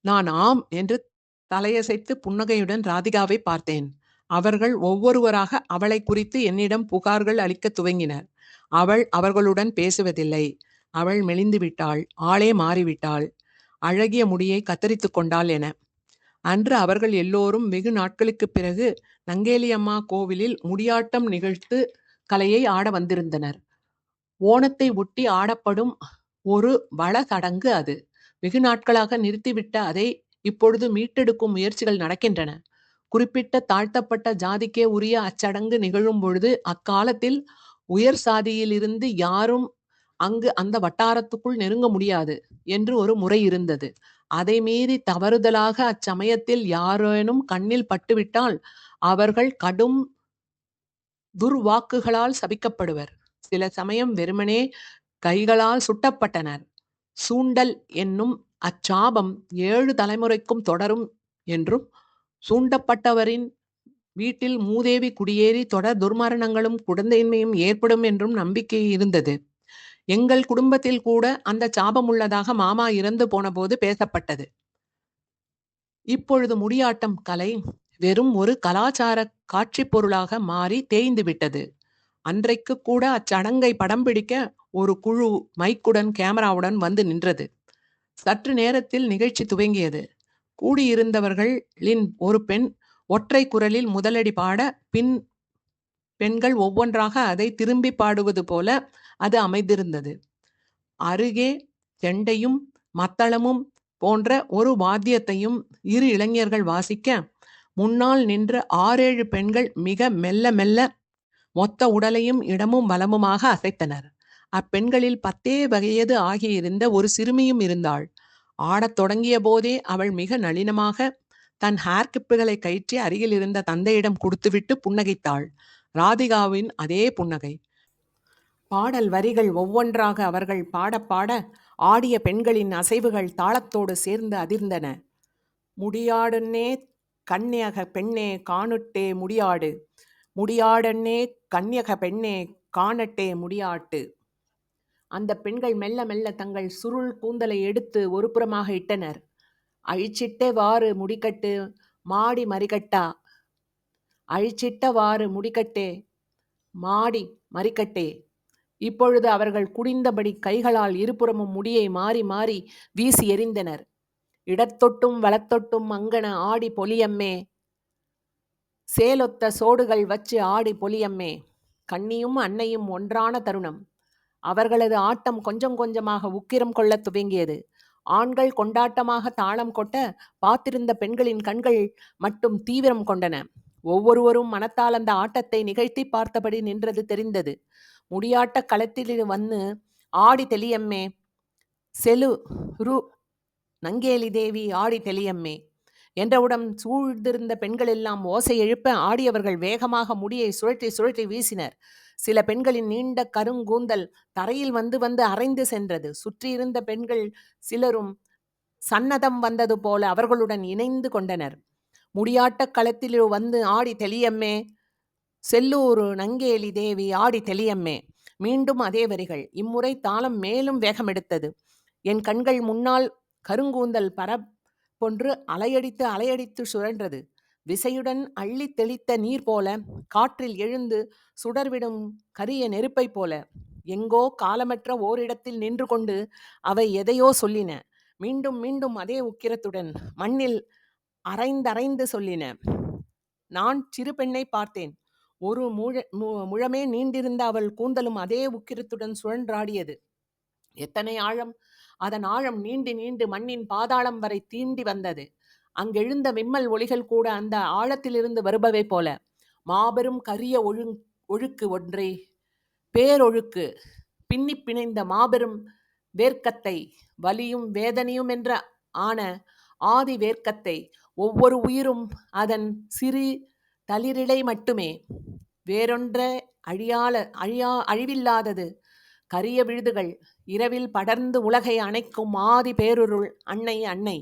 நான் ஆம் என்று தலையசைத்து புன்னகையுடன் ராதிகாவை பார்த்தேன். அவர்கள் ஒவ்வொருவராக அவளை குறித்து என்னிடம் புகார்கள் அளிக்கத் துவங்கினர். அவள் அவர்களுடன் பேசுவதில்லை. அவள் மெலிந்து விட்டாள், ஆளே மாறிவிட்டாள், அழகிய முடியை கத்தரித்து கொண்டாள் என. அன்று அவர்கள் எல்லோரும் வெகு நாட்களுக்குப் பிறகு நங்கேலியம்மா கோவிலில் முடியாட்டம் நிகழ்த்து கலையை ஆட வந்திருந்தனர். ஓணத்தை ஒட்டி ஆடப்படும் ஒரு வள சடங்கு அது. வெகு நாட்களாக நிறுத்திவிட்ட அதை இப்பொழுது மீட்டெடுக்கும் முயற்சிகள் நடக்கின்றன. குறிப்பிட்ட தாழ்த்தப்பட்ட ஜாதிக்கே உரிய அச்சடங்கு நிகழும் பொழுது அக்காலத்தில் உயர் சாதியிலிருந்து யாரும் அங்கு அந்த வட்டாரத்துக்குள் நெருங்க முடியாது என்று ஒரு முறை இருந்தது. அதை மீறி தவறுதலாக அச்சமயத்தில் யாரேனும் கண்ணில் பட்டுவிட்டால் அவர்கள் கடும் துர்வாக்குகளால் சபிக்கப்படுவர். சில சமயம் வெறுமனே கைகளால் சுட்டப்பட்டனர். சூண்டல் என்னும் அச்சாபம் 7 தலைமுறைக்கும் தொடரும் என்றும், சூண்டப்பட்டவரின் வீட்டில் மூதேவி குடியேறி தொடர் துர்மரணங்களும் குழந்தையின்மையும் ஏற்படும் என்றும் நம்பிக்கை இருந்தது. எங்கள் குடும்பத்தில் கூட அந்த சாபம் உள்ளதாக மாமா இறந்து போன போது பேசப்பட்டது. இப்பொழுது முடியாட்டம் கலை வெறும் ஒரு கலாச்சார காட்சி பொருளாக மாறி தேய்ந்து விட்டது. அன்றைக்கு கூட அச்சடங்கை படம் பிடிக்க ஒரு குழு மைக்குடன் கேமராவுடன் வந்து நின்றது. சற்று நேரத்தில் நிகழ்ச்சி துவங்கியது. கூடியிருந்தவர்களின் ஒரு பெண் ஒற்றை குரலில் முதலடி பாட, பின் பெண்கள் ஒவ்வொன்றாக அதை திரும்பி பாடுவது போல அது அமைந்திருந்தது. அருகே செண்டையும் மத்தளமும் போன்ற ஒரு வாத்தியத்தையும் 2 இளைஞர்கள் வாசிக்க, முன்னால் நின்ற 6-7 பெண்கள் மிக மெல்ல மெல்ல மொத்த உடலையும் இடமும் வலமுமாக அசைத்தனர். அப்பெண்களில் 10 வயது ஆகியிருந்த ஒரு சிறுமியும் இருந்தாள். ஆடத் தொடங்கிய போதே அவள் மிக நளினமாக தன் ஹேர் கிப்புகளை கயிற்றி அருகில் இருந்த தந்தையிடம் கொடுத்துவிட்டு புன்னகைத்தாள். ராதிகாவின் அதே புன்னகை. பாடல் வரிகள் ஒவ்வொன்றாக அவர்கள் பாட பாட ஆடிய பெண்களின் அசைவுகள் தாளத்தோடு சேர்ந்து அதிர்ந்தன. முடியாடுன்னே கன்னியக பெண்ணே காணுட்டே முடியாடு, முடியாடன்னே கன்னியக பெண்ணே காணட்டே முடியாட்டு. அந்த பெண்கள் மெல்ல மெல்ல தங்கள் சுருள் கூந்தலை எடுத்து ஒரு புறமாக இட்டனர். அழிச்சிட்டே வாறு முடிக்கட்டு மாடி மறிக்கட்டா, அழிச்சிட்டவாறு முடிக்கட்டே மாடி மறிக்கட்டே. இப்பொழுது அவர்கள் குடிந்தபடி கைகளால் இருபுறமும் முடியை மாறி மாறி வீசி எறிந்தனர். இடத்தொட்டும் வலத்தொட்டும் அங்கன ஆடி பொலியம்மே, சேலொத்த சோடுகள் வச்சு ஆடி பொலியம்மே. கண்ணியும் அன்னையும் ஒன்றான தருணம். அவர்களது ஆட்டம் கொஞ்சம் கொஞ்சமாக உக்கிரம் கொள்ள துவங்கியது. ஆண்கள் கொண்டாட்டமாக தாளம் கொட்ட, பார்த்திருந்த பெண்களின் கண்கள் மட்டும் தீவிரம் கொண்டன. ஒவ்வொருவரும் மனத்தால் அந்த ஆட்டத்தை நிகழ்த்தி பார்த்தபடி நின்றது தெரிந்தது. முடியாட்ட களத்தில் வந்து ஆடி தெளியம்மே, செலு ரு நங்கேலி தேவி ஆடி தெளியம்மே என்றவுடன் சூழ்ந்திருந்த பெண்கள் எல்லாம் ஓசை எழுப்ப ஆடியவர்கள் வேகமாக முடியை சுழற்றி சுழற்றி வீசினர். சில பெண்களின் நீண்ட கருங்கூந்தல் தரையில் வந்து வந்து அரைந்து சென்றது. சுற்றியிருந்த பெண்கள் சிலரும் சன்னதம் வந்தது போல அவர்களுடன் இணைந்து கொண்டனர். முடியாட்ட களத்தில் வந்து ஆடி தெளியம்மே, செல்லூரு நங்கேலி தேவி ஆடி தெளியம்மே. மீண்டும் அதே வரிகள். இம்முறை தாளம் மேலும் வேகமெடுத்தது. என் கண்கள் முன்னால் கருங்கூந்தல் பரப்பொன்று அலையடித்து அலையடித்து சுழன்றது. விசையுடன் அள்ளி தெளித்த நீர் போல, காற்றில் எழுந்து சுடர்விடும் கரிய நெருப்பை போல. எங்கோ காலமற்ற ஓரிடத்தில் நின்று கொண்டு அவை எதையோ சொல்லின. மீண்டும் மீண்டும் அதே உக்கிரத்துடன் மண்ணில் அரைந்தரைந்து சொல்லின. நான் சிறு பெண்ணை பார்த்தேன். ஒரு முழமே நீண்டிருந்த அவள் கூந்தலும் அதே உக்கிரத்துடன் சுழன்றாடியது. எத்தனை ஆழம்! அதன் ஆழம் நீண்டு நீண்டு மண்ணின் பாதாளம் வரை தீண்டி வந்தது. அங்கெழுந்த விம்மல் ஒளிகள் கூட அந்த ஆழத்திலிருந்து வருபவை போல. மாபெரும் கரிய ஒழுக்கு ஒன்றே, பேரொழுக்கு, பின்னி பிணைந்த மாபெரும் வேர்க்கத்தை, வலியும் வேதனையும் என்ற ஆன ஆதி வேர்க்கத்தை. ஒவ்வொரு உயிரும் அதன் சிறு தளிரிடை மட்டுமே, வேறொன்ற அழிவில்லாதது. கரிய விழுதுகள் இரவில் படர்ந்து உலகை அணைக்கும் ஆதி பேருருள் அன்னை அன்னை.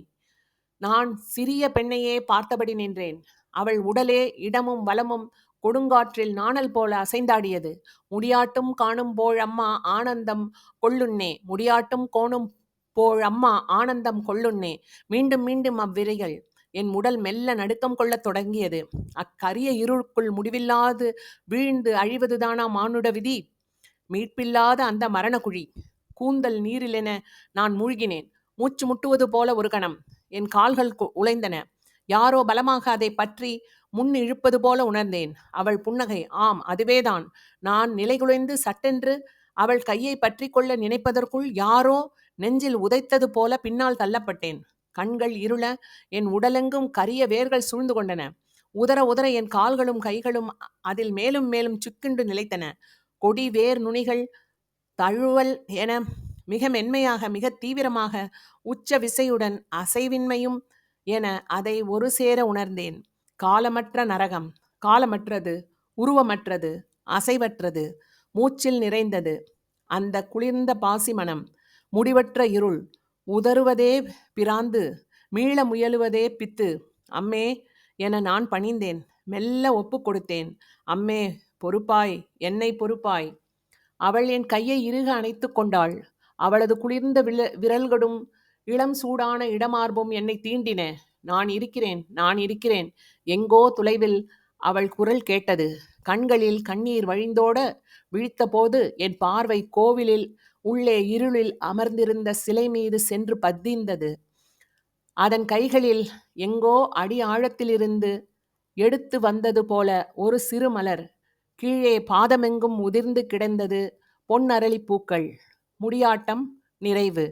நான் சிறிய பெண்ணையே பார்த்தபடி நின்றேன். அவள் உடலே இடமும் வலமும் கொடுங்காற்றில் நாணல் போல அசைந்தாடியது. முடியாட்டும் காணும் போழ் அம்மா ஆனந்தம் கொள்ளுண்ணே, முடியாட்டும் கோணும் போழ் அம்மா ஆனந்தம் கொள்ளுண்ணே. மீண்டும் மீண்டும் அவ்விரைகள் என் உடல் மெல்ல நடுக்கம் கொள்ளத் தொடங்கியது. அக்கரிய இருளுக்குள் முடிவில்லாது வீழ்ந்து அழிவதுதானா மானுட விதி? மீட்பில்லாத அந்த மரணகுழி. கூந்தல் நீரிலென நான் மூழ்கினேன். மூச்சு முட்டுவது போல ஒரு கணம் என் கால்கள் உழைந்தன. யாரோ பலமாக அதை பற்றி முன் இழுப்பது போல உணர்ந்தேன். அவள் புன்னகை. ஆம், அதுவேதான். நான் நிலைகுலைந்து சட்டென்று அவள் கையை பற்றி கொள்ள நினைப்பதற்குள் யாரோ நெஞ்சில் உதைத்தது போல பின்னால் தள்ளப்பட்டேன். கண்கள் இருள என் உடலெங்கும் கரிய வேர்கள் சூழ்ந்து கொண்டன. உதற உதற என் கால்களும் கைகளும் அதில் மேலும் மேலும் சுக்கிண்டு நிலைத்தன. கொடி வேர் நுனிகள் தழுவல் என மிக மென்மையாக மிக தீவிரமாக உச்ச விசையுடன் அசைவின்மையும் என அதை ஒரு சேர உணர்ந்தேன். காலமற்ற நரகம். காலமற்றது, உருவமற்றது, அசைவற்றது, மூச்சில் நிறைந்தது அந்த குளிர்ந்த பாசி மனம். முடிவற்ற இருள். உதறுவதே பிராந்து, மீள முயலுவதே பித்து. அம்மே என நான் பணிந்தேன். மெல்ல ஒப்பு கொடுத்தேன். அம்மே, பொறுப்பாய், என்னை பொறுப்பாய். அவள் என் கையை இறுக அணைத்து கொண்டாள். அவளது குளிர்ந்த விரல்களும் இளம் சூடான இடமார்பும் என்னை தீண்டின. நான் இருக்கிறேன், நான் இருக்கிறேன். எங்கோ தொலைவில் அவள் குரல் கேட்டது. கண்களில் கண்ணீர் வழிந்தோட விழித்தபோது என் பார்வை கோவிலில் உள்ளே இருளில் அமர்ந்திருந்த சிலை மீது சென்று பதிந்தது. அதன் கைகளில் எங்கோ அடி ஆழத்திலிருந்து எடுத்து வந்தது போல ஒரு சிறு மலர். கீழே பாதமெங்கும் உதிர்ந்து கிடந்தது பொன்னரளிப்பூக்கள். முடியாட்டம் நிறைவு.